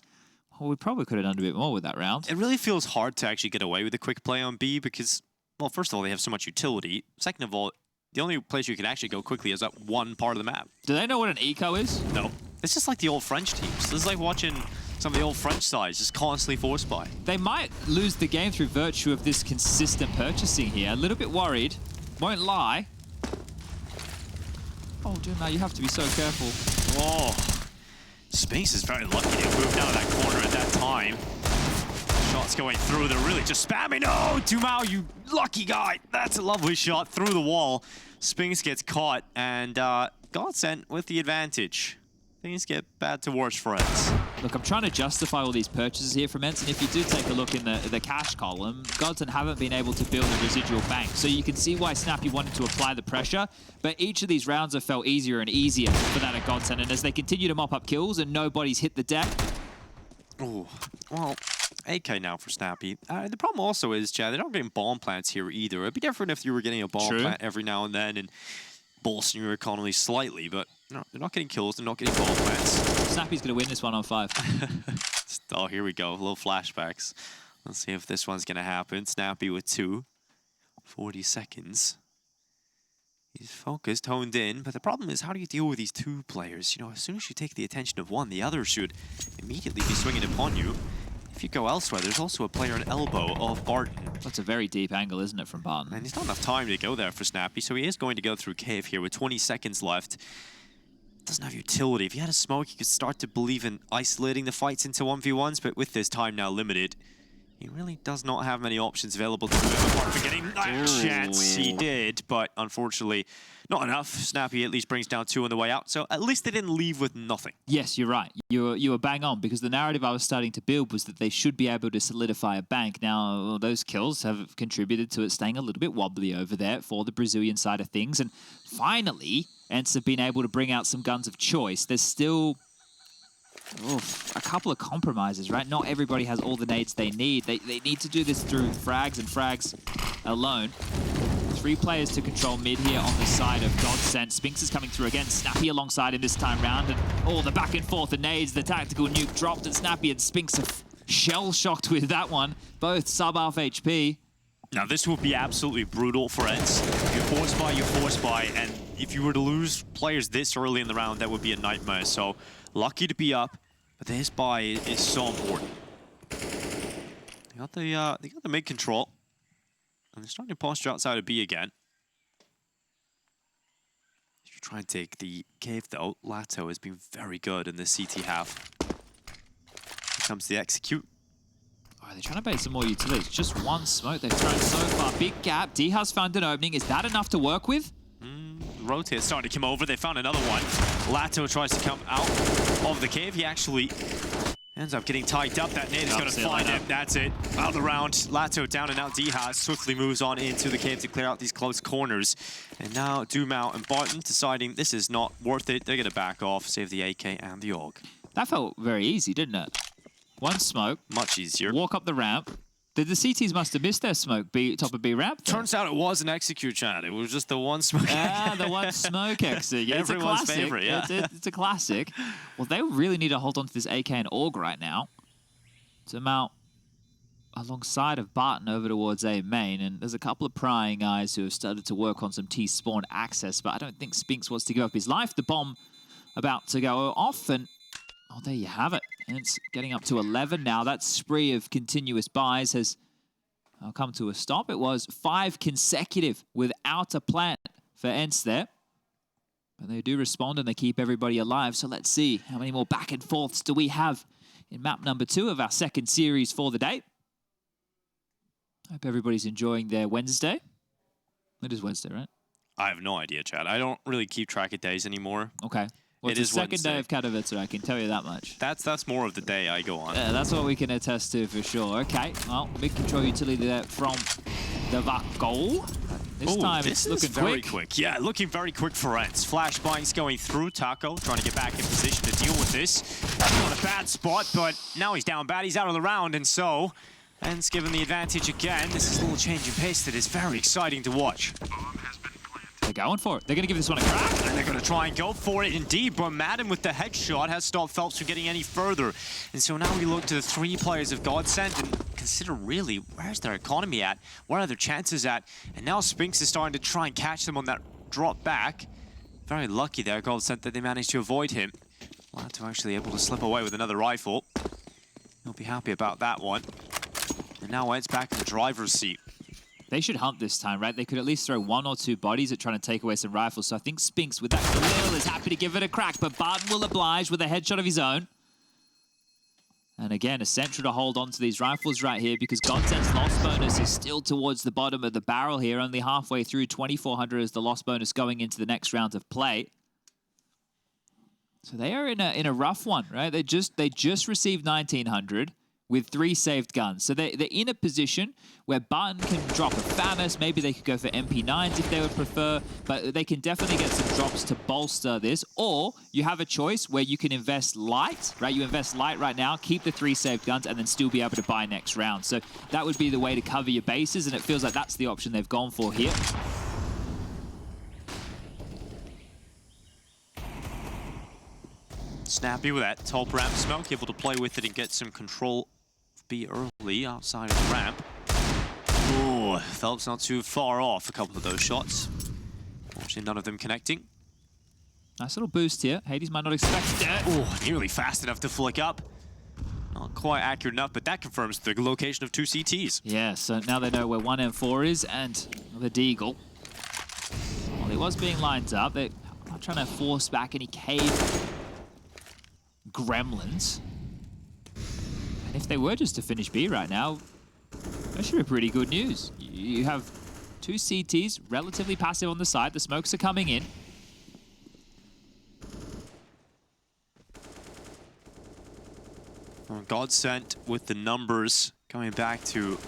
well, we probably could have done a bit more with that round. It really feels hard to actually get away with a quick play on B because, well, first of all, they have so much utility. Second of all, the only place you can actually go quickly is that one part of the map. Do they know what an eco is? No. It's just like the old French teams. This is like watching some of the old French sides just constantly force buy. They might lose the game through virtue of this consistent purchasing here. A little bit worried. Won't lie. Oh, dumau, you have to be so careful. Oh. Spinks is very lucky to move out of that corner at that time. Shots going through. They're really just spamming. Oh, dumau, you lucky guy. That's a lovely shot through the wall. Spinks gets caught, and GODSENT with the advantage. Things get bad to worse for ENCE. Look, I'm trying to justify all these purchases here from ENCE, and if you do take a look in the cash column, GODSENT haven't been able to build a residual bank. So you can see why Snappi wanted to apply the pressure, but each of these rounds have felt easier and easier for that at GODSENT, and as they continue to mop up kills and nobody's hit the deck. Oh, well, AK now for Snappi. The problem also is, Chad, they're not getting bomb plants here either. It'd be different if you were getting a bomb plant every now and then and bolstering your economy slightly, but no, they're not getting kills, they're not getting bomb plants. Snappi's going to win this one on 5. Oh, here we go, little flashbacks. Let's see if this one's going to happen. Snappi with 2. 40 seconds. He's focused, honed in, but the problem is, how do you deal with these two players? You know, as soon as you take the attention of one, the other should immediately be swinging upon you. If you go elsewhere, there's also a player in elbow of Barton. That's a very deep angle, isn't it, from Barton? And there's not enough time to go there for Snappi, so he is going to go through cave here with 20 seconds left. Doesn't have utility. If he had a smoke, you could start to believe in isolating the fights into 1v1s, but with this time now limited, he really does not have many options available to move apart from getting that chance. He did, but unfortunately not enough. Snappi at least brings down 2 on the way out, so at least they didn't leave with nothing. Yes, you're right. You were bang on, because the narrative I was starting to build was that they should be able to solidify a bank. Now, those kills have contributed to it staying a little bit wobbly over there for the Brazilian side of things, and finally, ENCE have been able to bring out some guns of choice. There's still a couple of compromises, right? Not everybody has all the nades they need. They need to do this through frags and frags alone. 3 players to control mid here on the side of GODSENT. Spinks is coming through again. Snappi alongside him this time round. And the back and forth, the nades, the tactical nuke dropped, and Snappi and Spinks are shell-shocked with that one. Both sub-half HP. Now, this will be absolutely brutal for ENCE. If you force buy, you force buy, and if you were to lose players this early in the round, that would be a nightmare. So, lucky to be up, but this buy is so important. They got the mid control, and they're starting to posture outside of B again. If you try and take the cave, though, latto has been very good in the CT half. Here comes the execute. Oh, they're trying to bait some more utilities. Just one smoke they've thrown so far. Big gap. dycha's found an opening. Is that enough to work with? Rotate starting to come over. They found another one. Latto tries to come out of the cave. He actually Ends up getting tied up. That nade is going to find him. That's it. Out of the round. Latto down and out. Dycha swiftly moves on into the cave to clear out these close corners. And now dumau and Barton deciding this is not worth it. They're going to back off, save the AK and the AUG. That felt very easy, didn't it? One smoke. Much easier. Walk up the ramp. The CTs must have missed their smoke, top of B ramp. Turns out it was an execute, Chad. It was just the one smoke. Ah, the one smoke exit. Yeah, it's Everyone's a classic. favorite, yeah. It's a classic. Well, they really need to hold on to this AK and AUG right now. Dumau alongside of Barton over towards A main, and there's a couple of prying eyes who have started to work on some T-spawn access, but I don't think Spinks wants to give up his life. The bomb about to go off, and oh, there you have it. And it's getting up to 11 now. That spree of continuous buys has come to a stop. It was 5 consecutive without a plant for ENCE there. But they do respond and they keep everybody alive. So let's see how many more back and forths do we have in map number 2 of our second series for the day. Hope everybody's enjoying their Wednesday. It is Wednesday, right? I have no idea, Chad. I don't really keep track of days anymore. Okay. Well, it's the second day of Katowice, I can tell you that much. That's more of the day I go on. Yeah, that's what we can attest to for sure. Okay, well, mid-control utility there from the goal. This time it's looking very quick. Yeah, looking very quick for ENCE. Flashbangs going through. Taco trying to get back in position to deal with this. Not a bad spot, but now he's down bad. He's out of the round, and so ENCE given the advantage again. This is a little change in pace that is very exciting to watch. They're going for it. They're going to give this one a crack. And they're going to try and go for it indeed, but Madden with the headshot has stopped felps from getting any further. And so now we look to the 3 players of GODSENT and consider really, where's their economy at? What are their chances at? And now Spinks is starting to try and catch them on that drop back. Very lucky there, GODSENT, that they managed to avoid him. latto actually able to slip away with another rifle. He'll be happy about that one. And now ENCE back in the driver's seat. They should hunt this time, right? They could at least throw 1 or 2 bodies at trying to take away some rifles. So I think Spinks, with that Khalil, is happy to give it a crack. But Barton will oblige with a headshot of his own. And again, essential to hold on to these rifles right here because GODSENT's loss bonus is still towards the bottom of the barrel here. Only halfway through, 2,400 is the loss bonus going into the next round of play. So they are in a rough one, right? They just received 1,900. With 3 saved guns. So they're in a position where Barton can drop a FAMAS. Maybe they could go for MP9s if they would prefer, but they can definitely get some drops to bolster this. Or you have a choice where you can invest light, right? You invest light right now, keep the 3 saved guns, and then still be able to buy next round. So that would be the way to cover your bases, and it feels like that's the option they've gone for here. Snappi with that top ramp smoke, able to play with it and get some control. Be early outside of the ramp. Ooh, felps not too far off a couple of those shots. Fortunately, none of them connecting. Nice little boost here. Hades might not expect it. Oh, nearly fast enough to flick up. Not quite accurate enough, but that confirms the location of 2 CTs. Yeah, so now they know where 1 and 4 is, and the Deagle. Well, it was being lined up. They're not trying to force back any cave gremlins. And if they were just to finish B right now, that should be pretty good news. You have 2 CTs, relatively passive on the side. The smokes are coming in. GODSENT with the numbers going back to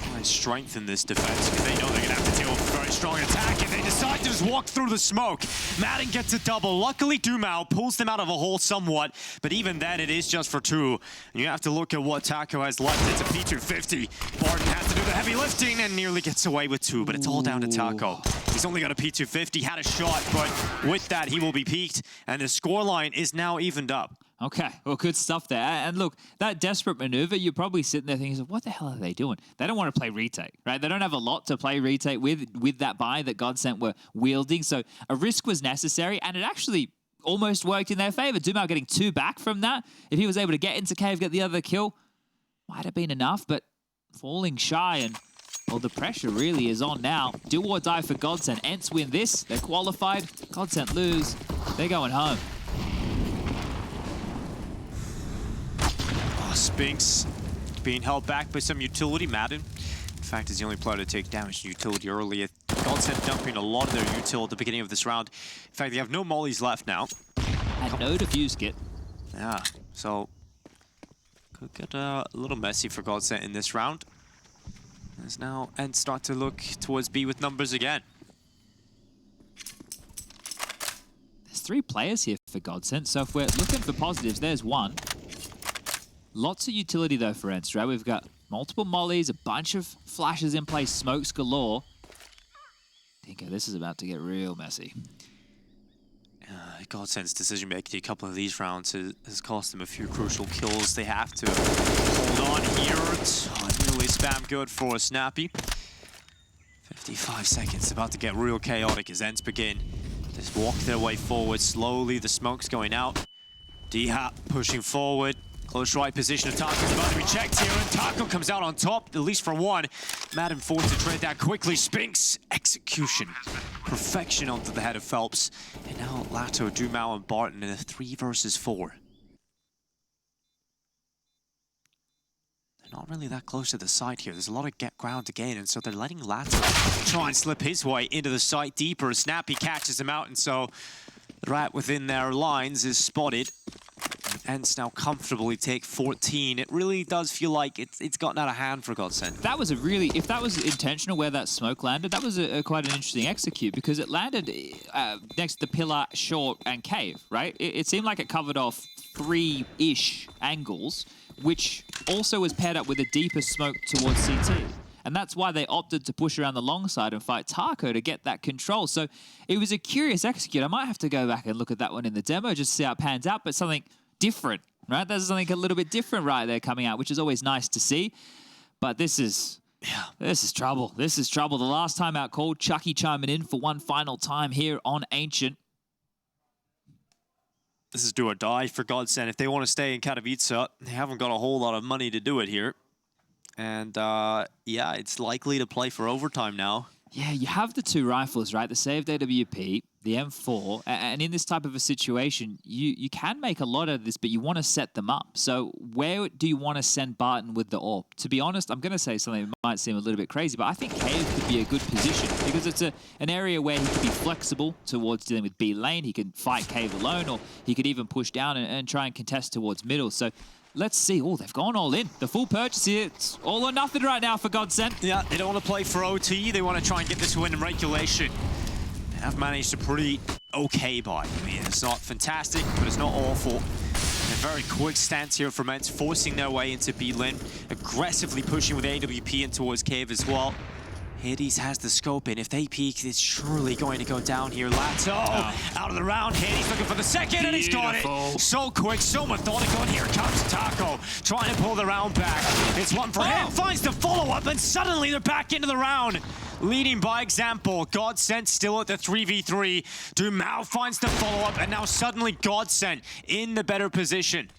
try and strengthen this defense because they know they're going to have to deal with a very strong attack and they decide to just walk through the smoke. Madden gets a double. Luckily, dumau pulls them out of a hole somewhat, but even then, it is just for 2. And you have to look at what Taco has left. It's a P250. Barton has to do the heavy lifting and nearly gets away with 2, but it's all down to Taco. He's only got a P250, had a shot, but with that, he will be peaked, and the scoreline is now evened up. Okay, well, good stuff there. And look, that desperate maneuver, you're probably sitting there thinking, what the hell are they doing? They don't want to play retake, right? They don't have a lot to play retake with that buy that GODSENT were wielding. So a risk was necessary, and it actually almost worked in their favor. dumau getting 2 back from that. If he was able to get into cave, get the other kill, might have been enough, but falling shy and, well, the pressure really is on now. Do or die for GODSENT. ENCE win this. They're qualified. GODSENT lose. They're going home. Spinks being held back by some utility. Madden, in fact, is the only player to take damage to utility early. GODSENT dumping a lot of their util at the beginning of this round. In fact, they have no mollies left now. And no defuse kit. Yeah, so Could get a little messy for GODSENT in this round. As now ENCE start to look towards B with numbers again. There's 3 players here for GODSENT, so if we're looking for positives, there's 1. Lots of utility though for ENCE, right? We've got multiple mollies, a bunch of flashes in place, smokes galore. Dycha, this is about to get real messy. GODSENT's decision making a couple of these rounds has cost them a few crucial kills. They have to hold on here. Nearly spam good for Snappi. 55 seconds, about to get real chaotic as ENCE begin. Just walk their way forward slowly. The smoke's going out. Dycha pushing forward. Close right position of Taco's about to be checked here, and Taco comes out on top, at least for one. Madden forced to trade that quickly. Spinks, execution. Perfection onto the head of felps. And now latto, dumau, and Barton in a 3 versus 4. They're not really that close to the site here. There's a lot of ground to gain, and so they're letting latto try and slip his way into the site deeper. Snappi catches him out, and so the rat within their lines is spotted. ENCE now comfortably take 14. It really does feel like it's gotten out of hand for GODSENT. That was a really, if that was intentional where that smoke landed, that was quite an interesting execute, because it landed next to the pillar, short, and cave, right? It seemed like it covered off 3-ish angles, which also was paired up with a deeper smoke towards CT. And that's why they opted to push around the long side and fight Taco to get that control. So it was a curious execute. I might have to go back and look at that one in the demo just to see how it pans out, but something different, right? There's something a little bit different right there coming out, which is always nice to see. But this is trouble. This is trouble. The last time out called, Chucky chiming in for one final time here on Ancient. This is do or die for GODSENT. If they want to stay in Katowice, they haven't got a whole lot of money to do it here. And yeah, it's likely to play for overtime now. Yeah, you have the 2 rifles, right? The saved AWP, the M4, and in this type of a situation, you can make a lot of this, but you want to set them up. So where do you want to send Barton with the AWP? To be honest, I'm going to say something that might seem a little bit crazy, but I think Cave could be a good position because it's an area where he could be flexible towards dealing with B lane. He can fight Cave alone, or he could even push down and try and contest towards middle. So let's see. Oh, they've gone all in. The full purchase here. It's all or nothing right now for GODSENT. Yeah, they don't want to play for OT. They want to try and get this win in regulation. They have managed a pretty okay buy. I mean, it's not fantastic, but it's not awful. And a very quick stance here from ENCE, forcing their way into B lane, aggressively pushing with AWP in towards Cave as well. Hades has the scope in. If they peek, it's surely going to go down here. latto out of the round. Hades looking for the second, and he's got it. So quick, so methodical. And here comes Taco, trying to pull the round back. It's one for him. Finds the follow-up, and suddenly they're back into the round. Leading by example. GODSENT still at the 3v3. dumau finds the follow-up, and now suddenly GODSENT in the better position.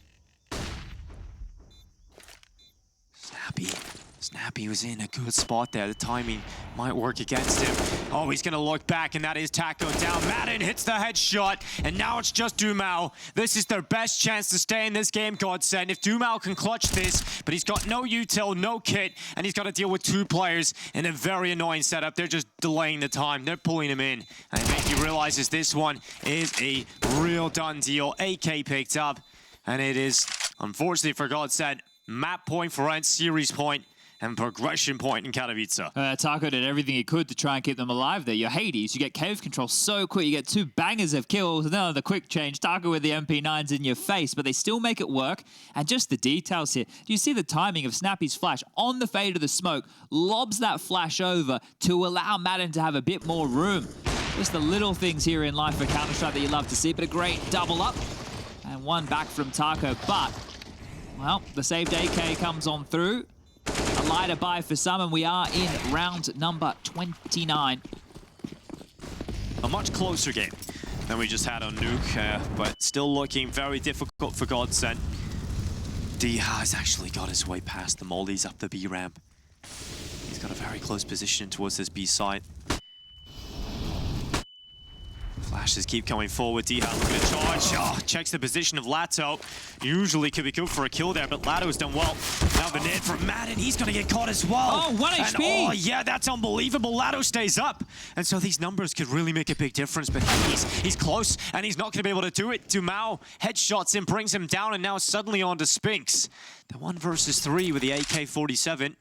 Snappi was in a good spot there. The timing might work against him. Oh, he's going to look back, and that is Taco down. Madden hits the headshot, and now it's just dumau. This is their best chance to stay in this game, GODSENT. If dumau can clutch this, but he's got no util, no kit, and he's got to deal with 2 players in a very annoying setup. They're just delaying the time. They're pulling him in. And I think he realizes this one is a real done deal. AK picked up, and it is, unfortunately for GODSENT, map point for ENCE, series point, and progression point in Katowice. Taco did everything he could to try and keep them alive there. You're Hades, you get cave control so quick, you get 2 bangers of kills, and then the quick change, Taco with the MP9s in your face, but they still make it work. And just the details here. Do you see the timing of Snappi's flash on the fade of the smoke, lobs that flash over to allow Madden to have a bit more room. Just the little things here in life for Counter-Strike that you love to see, but a great double up. And one back from Taco, but, well, the saved AK comes on through. A lighter buy for some, and we are in round number 29. A much closer game than we just had on Nuke, but still looking very difficult for GODSENT. Dycha has actually got his way past the mollies up the B ramp. He's got a very close position towards this B site. Flashes keep coming forward. Dycha looking to charge. Oh, checks the position of Latto. Usually could be good for a kill there, but Latto's done well. Now the nade from Madden. He's going to get caught as well. Oh, 1 and, HP. oh, yeah, that's unbelievable. Latto stays up. And so these numbers could really make a big difference, but he's close, and he's not going to be able to do it. Dumau headshots him, brings him down, and now suddenly on to Spinks. The 1 versus 3 with the AK-47.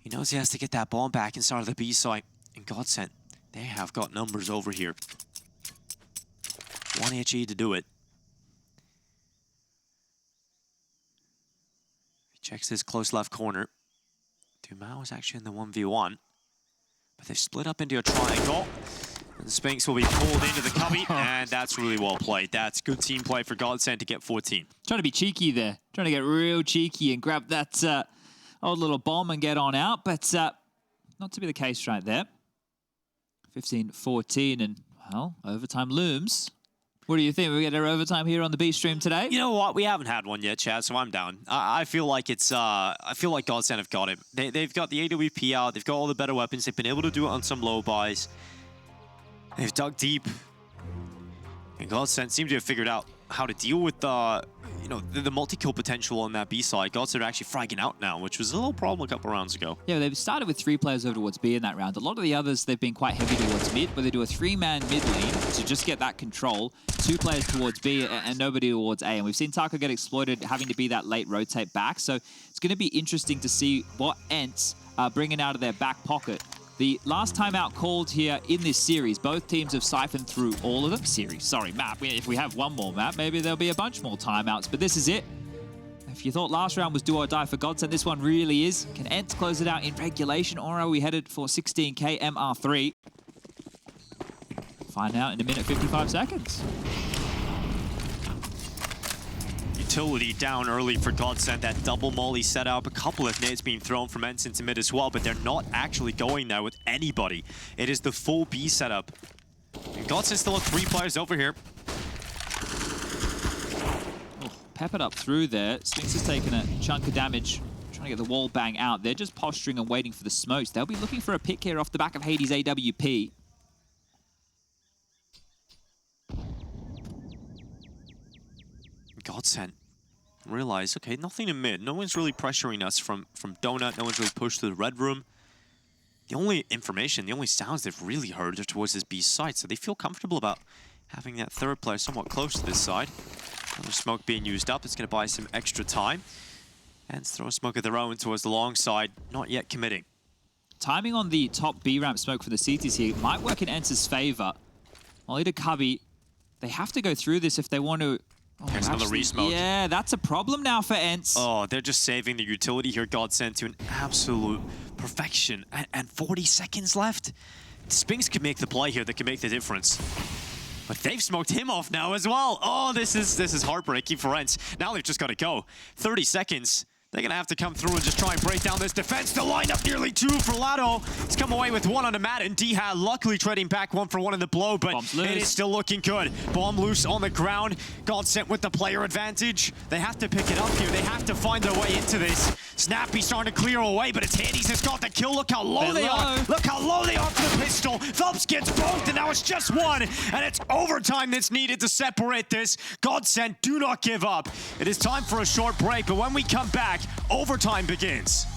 He knows he has to get that bomb back inside of the B site. And GODSENT, they have got numbers over here. 1 HE to do it. He checks this close left corner. Dumau is actually in the 1v1. But they've split up into a triangle. And Spinks will be pulled into the cubby. And that's really well played. That's good team play for GODSENT to get 14. Trying to be cheeky there. Trying to get real cheeky and grab that old little bomb and get on out. But not to be the case right there. 15-14 and, well, overtime looms. What do you think? We get our overtime here on the B stream today? You know what? We haven't had one yet, Chad, so I'm down. I feel like it's I feel like GODSENT have got it. They've got the AWP out. They've got all the better weapons. They've been able to do it on some low buys. They've dug deep. And GODSENT seem to have figured out how to deal with the multi-kill potential on that B side. GODSENT are actually fragging out now, which was a little problem a couple rounds ago. Yeah, they've started with 3 players over towards B in that round. A lot of the others, they've been quite heavy towards mid, where they do a 3-man mid lane to just get that control. 2 players towards B and nobody towards A. And we've seen Taka get exploited, having to be that late rotate back. So it's going to be interesting to see what ENCE are bringing out of their back pocket. The last timeout called here in this series, both teams have siphoned through all of them. Map. If we have one more map, maybe there'll be a bunch more timeouts, but this is it. If you thought last round was do or die for GODSENT, this one really is. Can ENCE close it out in regulation, or are we headed for 16k MR3? Find out in a minute 55 seconds. Utility down early for GODSENT. That double molly set up. A couple of nades being thrown from ENCE into mid as well, but they're not actually going there with anybody. It is the full B setup. And GODSENT still have 3 players over here. Oh, peppered up through there. Spinks has taken a chunk of damage, trying to get the wall bang out. They're just posturing and waiting for the smokes. They'll be looking for a pick here off the back of Hades' AWP. GODSENT realize, okay, nothing in mid. No one's really pressuring us from Donut. No one's really pushed to the red room. The only information, the only sounds they've really heard are towards this B side, so they feel comfortable about having that 3rd player somewhat close to this side. Another smoke being used up. It's going to buy some extra time. And throw a smoke of their own towards the long side, not yet committing. Timing on the top B ramp smoke for the CTs here might work in ENCE's favor. Molly to Cubby. They have to go through this if they want to. Oh, there's another re-smoke. Yeah, that's a problem now for ENCE. Oh, they're just saving the utility here, GODSENT, to an absolute perfection. And 40 seconds left. Spinks can make the play here that can make the difference. But they've smoked him off now as well. Oh, this is heartbreaking for ENCE. Now they've just got to go. 30 seconds. They're going to have to come through and just try and break down this defense. The line up nearly 2 for Latto. He's come away with 1 on the mat, and Dycha luckily trading back 1 for 1 in the blow, but it is still looking good. Bomb loose on the ground. GODSENT with the player advantage. They have to pick it up here. They have to find their way into this. Snappi starting to clear away, but it's Hades that's got the kill. Look how low they are. Look how low they are for the pistol. Felps gets both, and now it's just 1. And it's overtime that's needed to separate this. GODSENT, do not give up. It is time for a short break, but when we come back, overtime begins.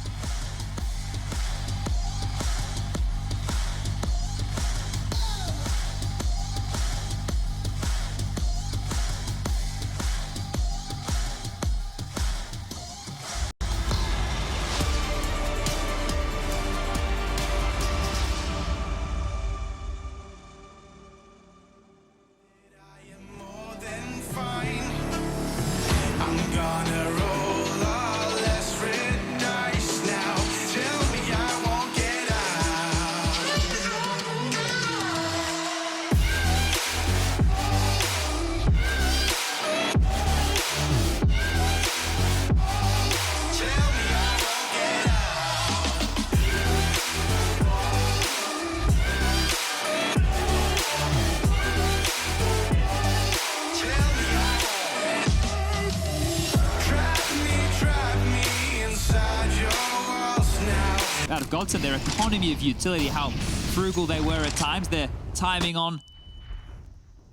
Out of GODSENT, their economy of utility, how frugal they were at times, their timing on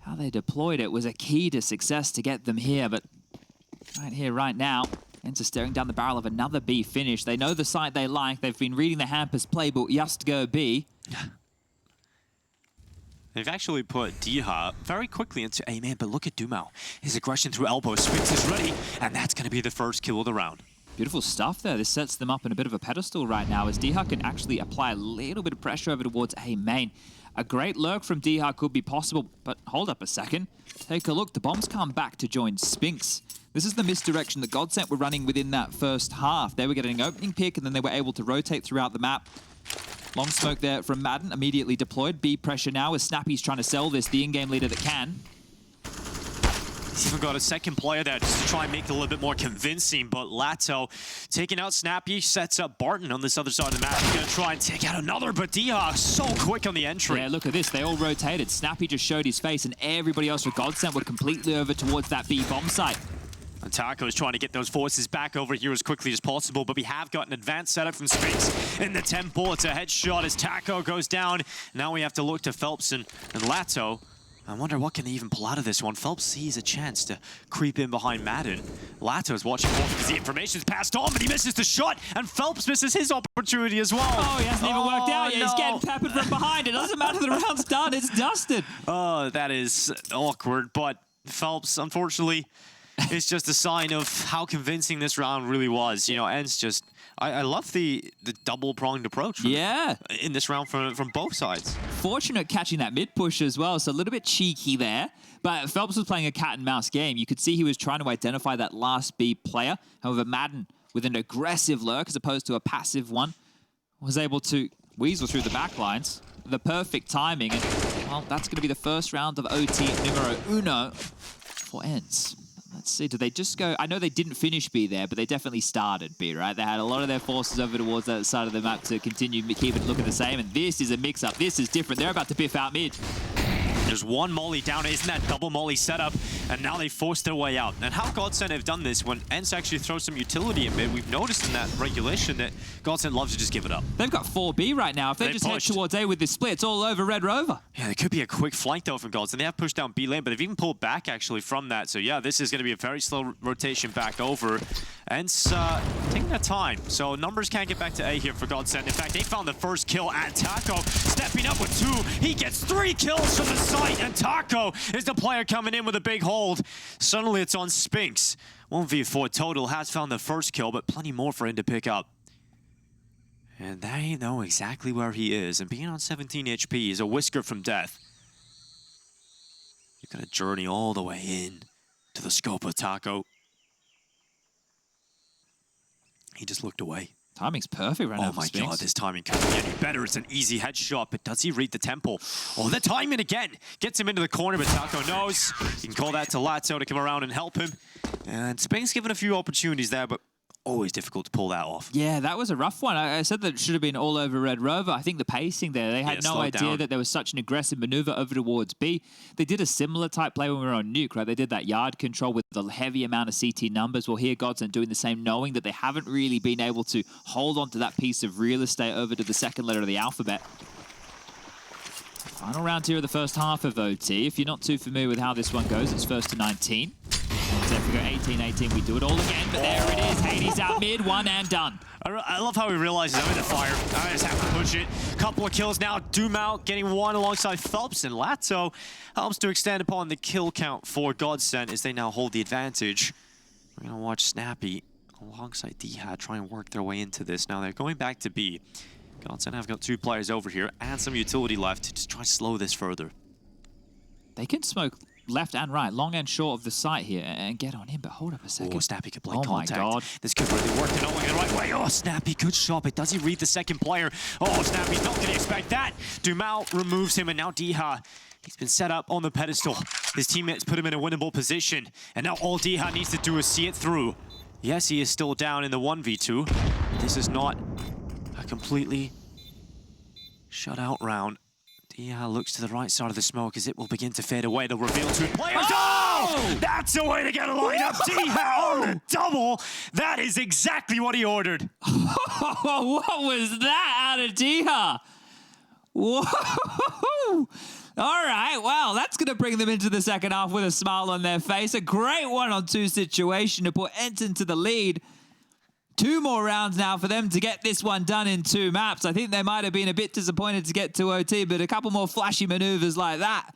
how they deployed it was a key to success to get them here, but right here, right now, ENCE are staring down the barrel of another B finish. They know the site they like. They've been reading the Hampers playbook, just go B. They've actually put dycha very quickly into A man, but look at dumau. His aggression through elbow. Sphinx is ready, and that's going to be the first kill of the round. Beautiful stuff there. This sets them up in a bit of a pedestal right now as dycha can actually apply a little bit of pressure over towards A main. A great lurk from dycha could be possible, but hold up a second. Take a look. The bombs come back to join Sphinx. This is the misdirection that GODSENT were running within that first half. They were getting an opening pick, and then they were able to rotate throughout the map. Long smoke there from Madden, immediately deployed. B pressure now as Snappi's trying to sell this, the in-game leader that can. He's even got a second player there just to try and make it a little bit more convincing, but latto taking out Snappi, sets up Barton on this other side of the map. He's going to try and take out another, but dycha so quick on the entry. Yeah, look at this. They all rotated. Snappi just showed his face, and everybody else with GODSENT were completely over towards that B bomb site. And Taco is trying to get those forces back over here as quickly as possible, but we have got an advanced setup from Sphinx in the temple. It's a headshot as Taco goes down. Now we have to look to felps and latto. I wonder what can they even pull out of this one. Felps sees a chance to creep in behind Madden. Latto's watching more because the information's passed on, but he misses the shot, and Felps misses his opportunity as well. Oh, he hasn't even worked out yet. No. He's getting peppered from behind. It doesn't matter. The round's done. It's dusted. Oh, that is awkward, but Felps, unfortunately, is just a sign of how convincing this round really was. You know, ENCE just... I love the double-pronged approach in this round from both sides. Fortunate catching that mid-push as well, so a little bit cheeky there. But Felps was playing a cat-and-mouse game. You could see he was trying to identify that last B player. However, Madden, with an aggressive lurk as opposed to a passive one, was able to weasel through the backlines. The perfect timing. And, well, that's going to be the first round of OT numero uno for ENCE. Let's see, did they just go... I know they didn't finish B there, but they definitely started B, right? They had a lot of their forces over towards that side of the map to continue keep it looking the same, and this is a mix-up. This is different. They're about to biff out mid. There's one molly down. Isn't that double molly setup? And now they forced their way out. And how GODSENT have done this when ENCE actually throws some utility in mid, we've noticed in that regulation that GODSENT loves to just give it up. They've got 4B right now. If they just pushed. head towards A with this split, it's all over Red Rover. Yeah, there could be a quick flank though from GODSENT. They have pushed down B lane, but they've even pulled back actually from that. So yeah, this is going to be a very slow rotation back over. ENCE taking their time. So numbers can't get back to A here for GODSENT. In fact, they found the first kill, and Taco stepping up with 2. He gets 3 kills from the site, and Taco is the player coming in with a big hold. Suddenly it's on Sphinx. 1v4 total, has found the first kill, but plenty more for him to pick up. And they know exactly where he is, and being on 17 HP is a whisker from death. You're gonna journey all the way in to the scope of Taco. He just looked away. Timing's perfect right now. Oh my god, this timing couldn't get any better. It's an easy headshot, but does he read the temple? Oh, the timing again. Gets him into the corner, but Taco knows. You can call that to latto to come around and help him. And Sphinx given a few opportunities there, but always difficult to pull that off. Yeah, that was a rough one. I said that it should have been all over Red Rover. I think the pacing there, they had no idea that there was such an aggressive maneuver over towards B. They did a similar type play when we were on Nuke, right? They did that yard control with the heavy amount of CT numbers. Well, here GODSENT doing the same, knowing that they haven't really been able to hold on to that piece of real estate over to the second letter of the alphabet. Final round here of the first half of OT. If you're not too familiar with how this one goes, it's first to 19. So if we go 18-18, we do it all again. But there it is. Hades out mid, 1 and done. I love how he realizes I'm in the fire. I just have to push it. Couple of kills now. dumau getting 1 alongside Felps, and latto helps to extend upon the kill count for GODSENT as they now hold the advantage. We're going to watch Snappi alongside dycha try and work their way into this. Now they're going back to B. GODSENT have got 2 players over here and some utility left to just try to slow this further. They can smoke left and right, long and short of the site here, and get on him, but hold up a second. Oh, Snappi could play contact. My god. This could really work. They're not going the right way. Oh, Snappi, good shot, but does he read the second player? Oh, Snappi's not going to expect that. dumau removes him, and now dycha, he's been set up on the pedestal. His teammates put him in a winnable position, and now all dycha needs to do is see it through. Yes, he is still down in the 1v2. This is not a completely shut out round. dycha looks to the right side of the smoke as it will begin to fade away. They'll reveal 2 players. Oh! That's a way to get a lineup. dycha on the double. That is exactly what he ordered. What was that out of dycha? Whoa! All right, well, that's going to bring them into the second half with a smile on their face. A great 1-on-2 situation to put ENCE into the lead. 2 more rounds now for them to get this one done in 2 maps. I think they might have been a bit disappointed to get to OT, but a couple more flashy maneuvers like that,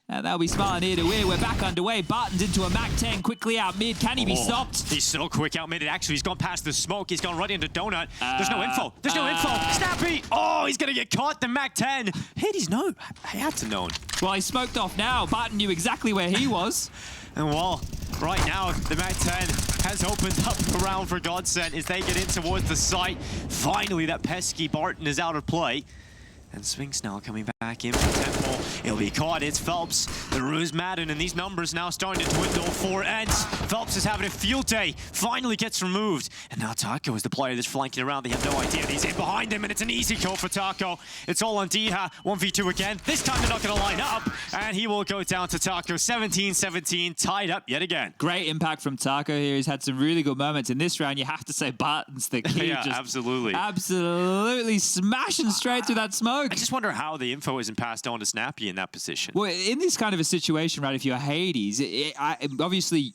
and they'll be smiling ear to ear. We're back underway. Barton's into a Mac 10, quickly out mid. Can he be stopped? He's so quick out mid. Actually, he's gone past the smoke. He's gone right into Donut. There's no info. There's no info. Snappi! Oh, he's going to get caught. The Mac 10. Hades, no. I had to know. Well, he's smoked off now. Barton knew exactly where he was. And well, right now, the Mac 10 has opened up the round for GODSENT as they get in towards the site. Finally, that pesky Barton is out of play. And Spinks now coming back in for Temple. He'll be caught. It's Felps, the Ruse Madden, and these numbers now starting to dwindle for ENCE. Felps is having a field day. Finally gets removed. And now Taco is the player that's flanking around. They have no idea. He's in behind him, and it's an easy kill for Taco. It's all on dycha. 1v2 again. This time they're not going to line up. And he will go down to Taco. 17-17, tied up yet again. Great impact from Taco here. He's had some really good moments in this round. You have to say Barton's the key. Yeah, just absolutely. Absolutely smashing straight through that smoke. I just wonder how the info isn't passed on to Snappi in that position. Well, in this kind of a situation, right, if you're Hades, obviously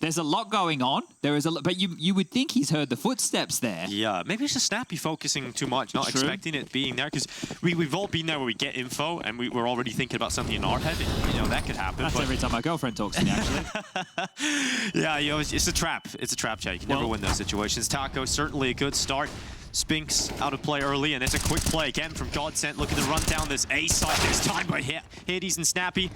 there's a lot going on. There is a lot, but you would think he's heard the footsteps there. Yeah, maybe it's just Snappi focusing too much, not expecting it being there, because we've all been there where we get info and we're already thinking about something in our head. And, you know, that could happen. That's every time my girlfriend talks to me, actually. Yeah, you know, it's a trap. It's a trap, Chad. You can never win those situations. Taco, certainly a good start. Spinks out of play early, and it's a quick play again from GODSENT, looking to run down this A side this time by Hades and Snappi.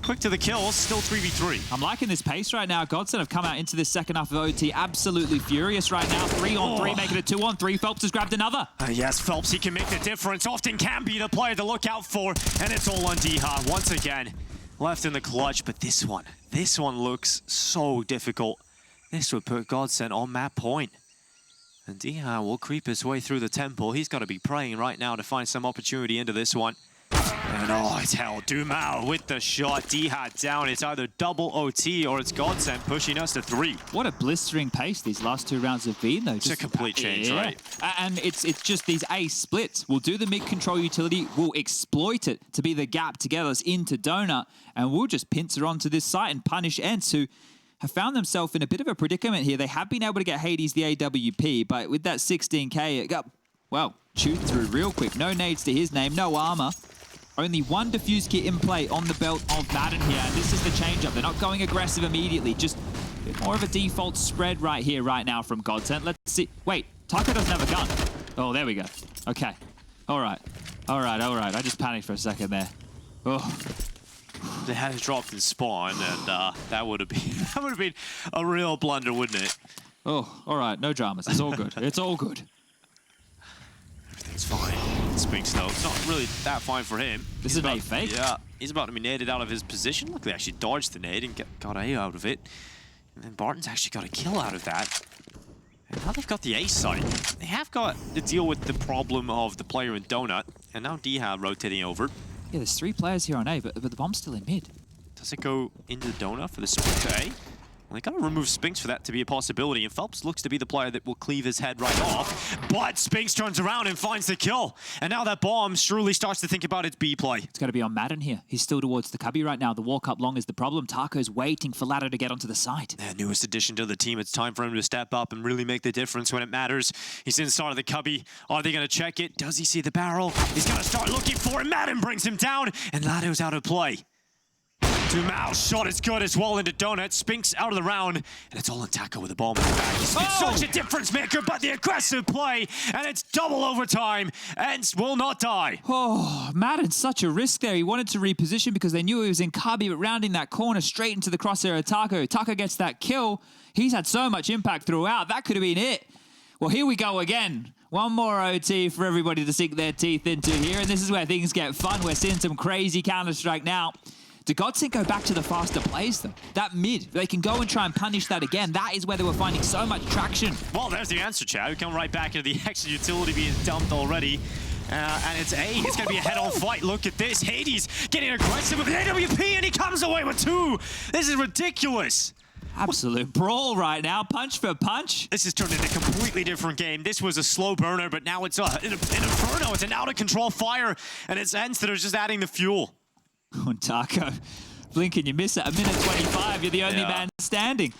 Quick to the kills, still 3v3. I'm liking this pace right now. GODSENT have come out into this second half of OT absolutely furious right now. 3-on-3, making it 2-on-3. Felps has grabbed another. Yes, Felps, he can make the difference. Often can be the player to look out for, and it's all on dycha once again. Left in the clutch, but this one looks so difficult. This would put GODSENT on map point. And dycha will creep his way through the temple. He's got to be praying right now to find some opportunity into this one. And oh, it's hell. dumau with the shot. dycha down. It's either double OT or it's GODSENT pushing us to 3. What a blistering pace these last 2 rounds have been, though. It's a complete change, right? And it's just these ace splits. We'll do the mid-control utility. We'll exploit it to be the gap to get us into Donut. And we'll just pincer onto this site and punish ENCE, who have found themselves in a bit of a predicament here. They have been able to get Hades the AWP, but with that 16k, it got, well, chewed through real quick. No nades to his name, no armor. Only 1 defuse kit in play on the belt of Madden here, and this is the change-up. They're not going aggressive immediately, just a bit more of a default spread right here, right now from GODSENT. Let's see. Wait, Taco doesn't have a gun. Oh, there we go. Okay. All right. All right, all right. I just panicked for a second there. Oh. They had it dropped in spawn, and that would have been a real blunder, wouldn't it? Oh, all right. No dramas. It's all good. It's all good. Everything's fine. Spinks, though, it's not really that fine for him. This is a fake. Yeah, he's about to be naded out of his position. Luckily, actually dodged the nade and got A out of it. And then Barton's actually got a kill out of that. And now they've got the A side. They have got to deal with the problem of the player in Donut. And now dycha rotating over. Yeah, there's 3 players here on A, but the bomb's still in mid. Does it go into the Donut for the split to A? Well, they got to remove Spinks for that to be a possibility, and Felps looks to be the player that will cleave his head right off. But Spinks turns around and finds the kill. And now that bomb surely starts to think about its B play. It's got to be on Madden here. He's still towards the cubby right now. The walk up long is the problem. Taco's waiting for latto to get onto the site. The newest addition to the team. It's time for him to step up and really make the difference when it matters. He's inside of the cubby. Are they going to check it? Does he see the barrel? He's going to start looking for it. Madden brings him down, and latto's out of play. dumau shot is good as well into Donut. Spinks out of the round, and it's all on Taco with the bomb in the back. He's been such a difference maker, but the aggressive play, and it's double overtime. ENCE will not die. Oh, Madden's such a risk there. He wanted to reposition because they knew he was in cubby, but rounding that corner straight into the crosshair of Taco. Taco gets that kill. He's had so much impact throughout. That could have been it. Well, here we go again. One more OT for everybody to sink their teeth into here, and this is where things get fun. We're seeing some crazy Counter-Strike now. Do GODSENT go back to the faster plays, though? That mid, they can go and try and punish that again. That is where they were finding so much traction. Well, there's the answer, Chad. We come right back into the extra utility being dumped already. And it's A. It's going to be a head-on fight. Look at this. Hades getting aggressive with the AWP, and he comes away with 2. This is ridiculous. Absolute brawl right now, punch for punch. This has turned into a completely different game. This was a slow burner, but now it's an inferno. It's an out-of-control fire, and it's ENCE that are just adding the fuel. Oh, Taco, blink and you miss it. 1:25, you're the only man standing.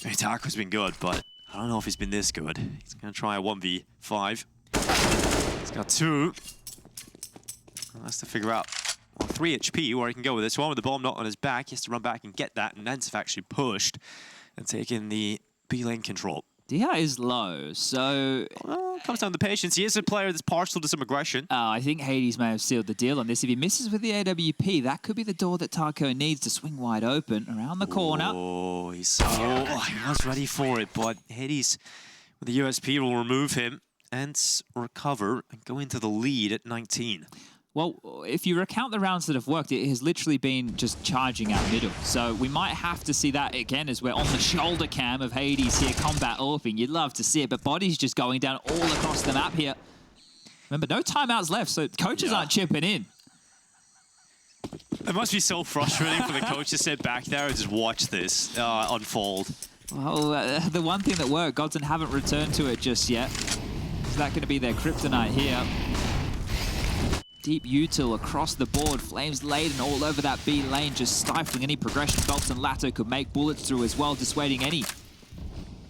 Hey, Taco's been good, but I don't know if he's been this good. He's going to try a 1v5. He's got 2. Has to figure out 3 HP where he can go with this one. With the bomb not on his back, he has to run back and get that, and ENCE have actually pushed and taken the B lane control. Dycha is low, so... Well, comes down to patience. He is a player that's partial to some aggression. I think Hades may have sealed the deal on this. If he misses with the AWP, that could be the door that Taco needs to swing wide open around the corner. Oh, he was ready for it, but Hades with the USP will remove him and recover and go into the lead at 19. Well, if you recount the rounds that have worked, it has literally been just charging out middle. So we might have to see that again as we're on the shoulder cam of Hades here, combat AWPing. You'd love to see it, but Body's just going down all across the map here. Remember, no timeouts left, so coaches aren't chipping in. It must be so frustrating for the coach to sit back there and just watch this unfold. Well, the one thing that worked, GODSENT haven't returned to it just yet. Is that going to be their kryptonite here? Deep util across the board, flames laden all over that B lane, just stifling any progression felps and latto could make bullets through as well, dissuading any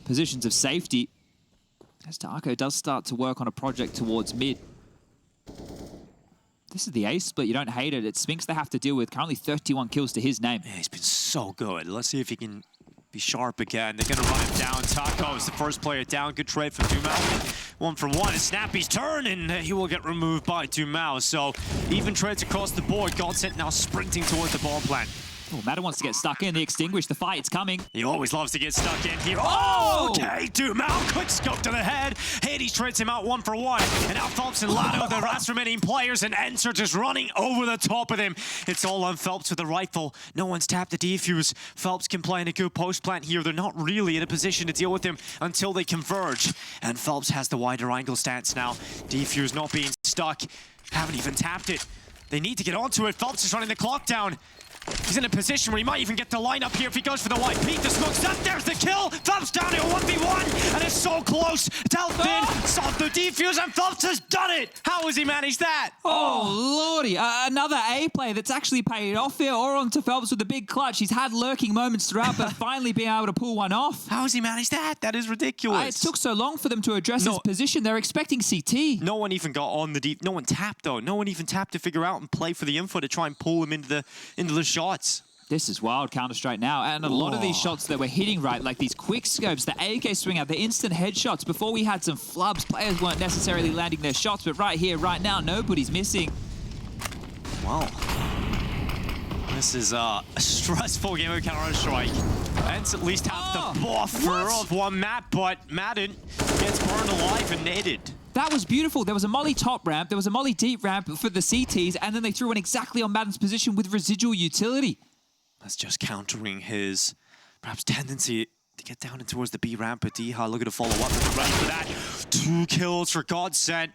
positions of safety. As Taco does start to work on a project towards mid. This is the ace split, you don't hate it. It's Spinks they have to deal with, currently 31 kills to his name. Yeah, he's been so good. Let's see if he can be sharp again. They're going to run him down. Taco is the first player down. Good trade from dumau. 1-for-1. It's Snappi's turn, and he will get removed by dumau. So even trades across the board. GODSENT now sprinting towards the ball plant. Oh, Madden wants to get stuck in. He extinguished the fight. It's coming. He always loves to get stuck in here. Oh, okay. dumau, quick scope to the head. Hades trades him out 1-for-1. And now felps and latto, the last remaining players, and ENCE are just running over the top of him. It's all on felps with the rifle. No one's tapped the defuse. felps can play in a good post plant here. They're not really in a position to deal with him until they converge. And felps has the wider angle stance now. Defuse not being stuck. Haven't even tapped it. They need to get onto it. felps is running the clock down. He's in a position where he might even get the line up here if he goes for the white peak. The smoke's up. There's the kill. felps down to a 1v1, and it's so close. It's out thin. Solved the defuse, and felps has done it. How has he managed that? Oh, lordy. Another A play that's actually paid off here. Oron to felps with a big clutch. He's had lurking moments throughout, but finally being able to pull one off. How has he managed that? That is ridiculous. It took so long for them to address his position. They're expecting CT. No one even got on the deep. No one tapped, though. No one even tapped to figure out and play for the info to try and pull him into the shots. This is wild Counter-Strike now, and a lot of these shots that we're hitting right, like these quick scopes, the AK swing out, the instant headshots. Before we had some flubs, players weren't necessarily landing their shots, but right here, right now, nobody's missing. Wow. This is a stressful game of Counter-Strike. ENCE at least have the buffer of one map, but Madden gets burned alive and naded. That was beautiful. There was a molly top ramp, there was a molly deep ramp for the CTs, and then they threw one exactly on Madden's position with residual utility. That's just countering his perhaps tendency to get down and towards the B ramp. But dycha looking to follow up with the ready for that. 2 kills for GODSENT.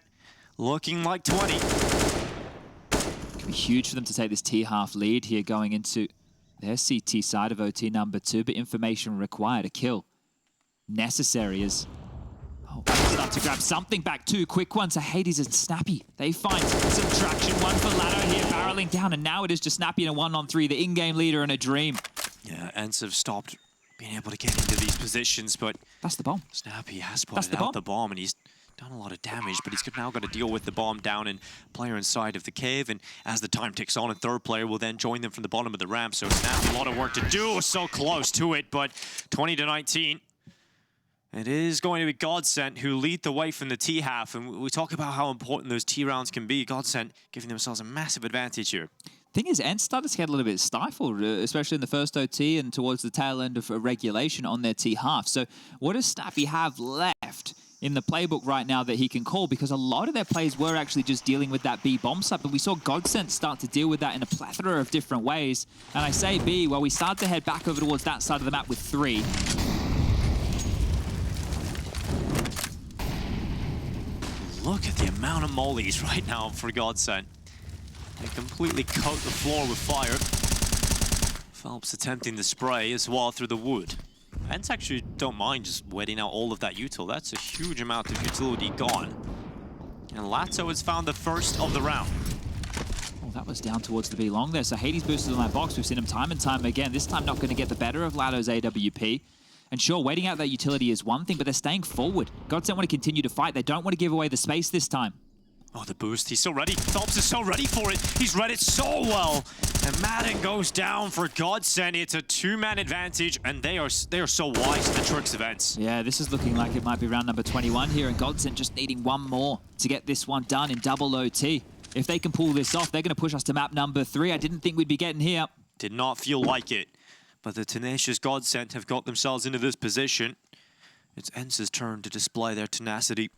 Looking like 20. Could be huge for them to take this T-half lead here going into their CT side of OT number 2, but information required, a kill necessary as... Oh, start to grab something back. 2 quick ones to Hades and Snappi. They find some traction. 1 for latto here, barreling down, and now it is just Snappi in a 1-on-3, the in-game leader and a dream. Yeah, ENCE have stopped being able to get into these positions, but... That's the bomb. Snappi has spotted out the bomb, and he's done a lot of damage, but he's now got to deal with the bomb down and player inside of the cave, and as the time ticks on, a third player will then join them from the bottom of the ramp, so Snappi, a lot of work to do. So close to it, but 20-19. It is going to be GODSENT who lead the way from the T half, and we talk about how important those T rounds can be. GODSENT giving themselves a massive advantage here. Thing is, ENCE started to get a little bit stifled, especially in the first OT and towards the tail end of regulation on their T half. So what does Snappi have left in the playbook right now that he can call? Because a lot of their plays were actually just dealing with that B bomb site, but we saw GODSENT start to deal with that in a plethora of different ways. And I say B, well, we start to head back over towards that side of the map with 3. Look at the amount of mollies right now for GODSENT. They completely coat the floor with fire. felps attempting the spray as well through the wood. ENCE actually don't mind just wetting out all of that util. That's a huge amount of utility gone. And latto has found the first of the round. Oh, that was down towards the B long there. So Hades boosted on that box. We've seen him time and time again. This time not going to get the better of latto's AWP. And sure, waiting out that utility is one thing, but they're staying forward. GODSENT want to continue to fight. They don't want to give away the space this time. Oh, the boost. He's so ready. felps is so ready for it. He's read it so well. And Madden goes down for GODSENT. It's a two-man advantage, and they are so wise to the tricks of ENCE. Yeah, this is looking like it might be round number 21 here, and GODSENT just needing one more to get this one done in double OT. If they can pull this off, they're going to push us to map number 3. I didn't think we'd be getting here. Did not feel like it. But the tenacious GODSENT have got themselves into this position. It's ENCE's turn to display their tenacity.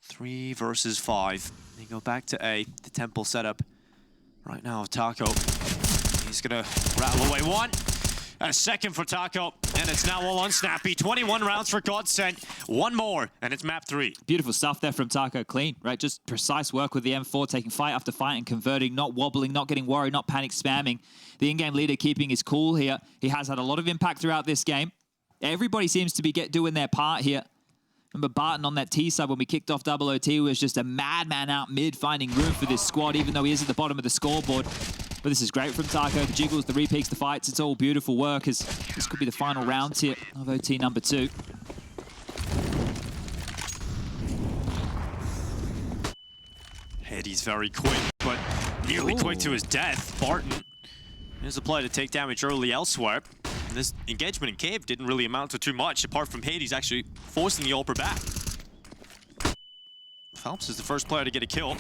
3 versus 5. They go back to A, the temple setup. Right now, Taco. He's gonna rattle away one. A second for Taco, and it's now all on Snappi. 21 rounds for GODSENT. One more, and it's map 3. Beautiful stuff there from Taco. Clean, right? Just precise work with the M4, taking fight after fight and converting, not wobbling, not getting worried, not panic spamming. The in-game leader keeping his cool here. He has had a lot of impact throughout this game. Everybody seems to be doing their part here. Remember Barton on that T side when we kicked off double OT was just a madman out mid, finding room for this squad, even though he is at the bottom of the scoreboard. But this is great from Taco. The jiggles, the repeats, the fights. It's all beautiful work, as this could be the final round here of OT number 2. He's very quick, but nearly quick to his death. Barton is a player to take damage early elsewhere. And this engagement in cave didn't really amount to too much, apart from Hades actually forcing the AWPer back. felps is the first player to get a kill.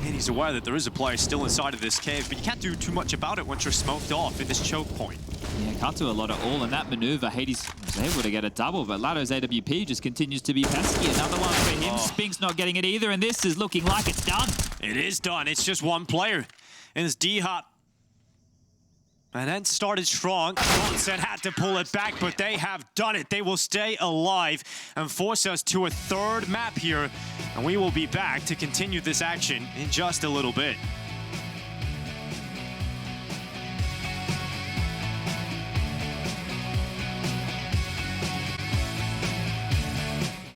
Hades aware that there is a player still inside of this cave, but you can't do too much about it once you're smoked off in this choke point. Yeah, can't do a lot at all. In that maneuver, Hades was able to get a double, but latto's AWP just continues to be pesky. Another one for him. Spink's not getting it either, and this is looking like it's done. It is done. It's just one player. And it's dycha. And ENCE started strong. GODSENT had to pull it back, but they have done it. They will stay alive and force us to a third map here. And we will be back to continue this action in just a little bit.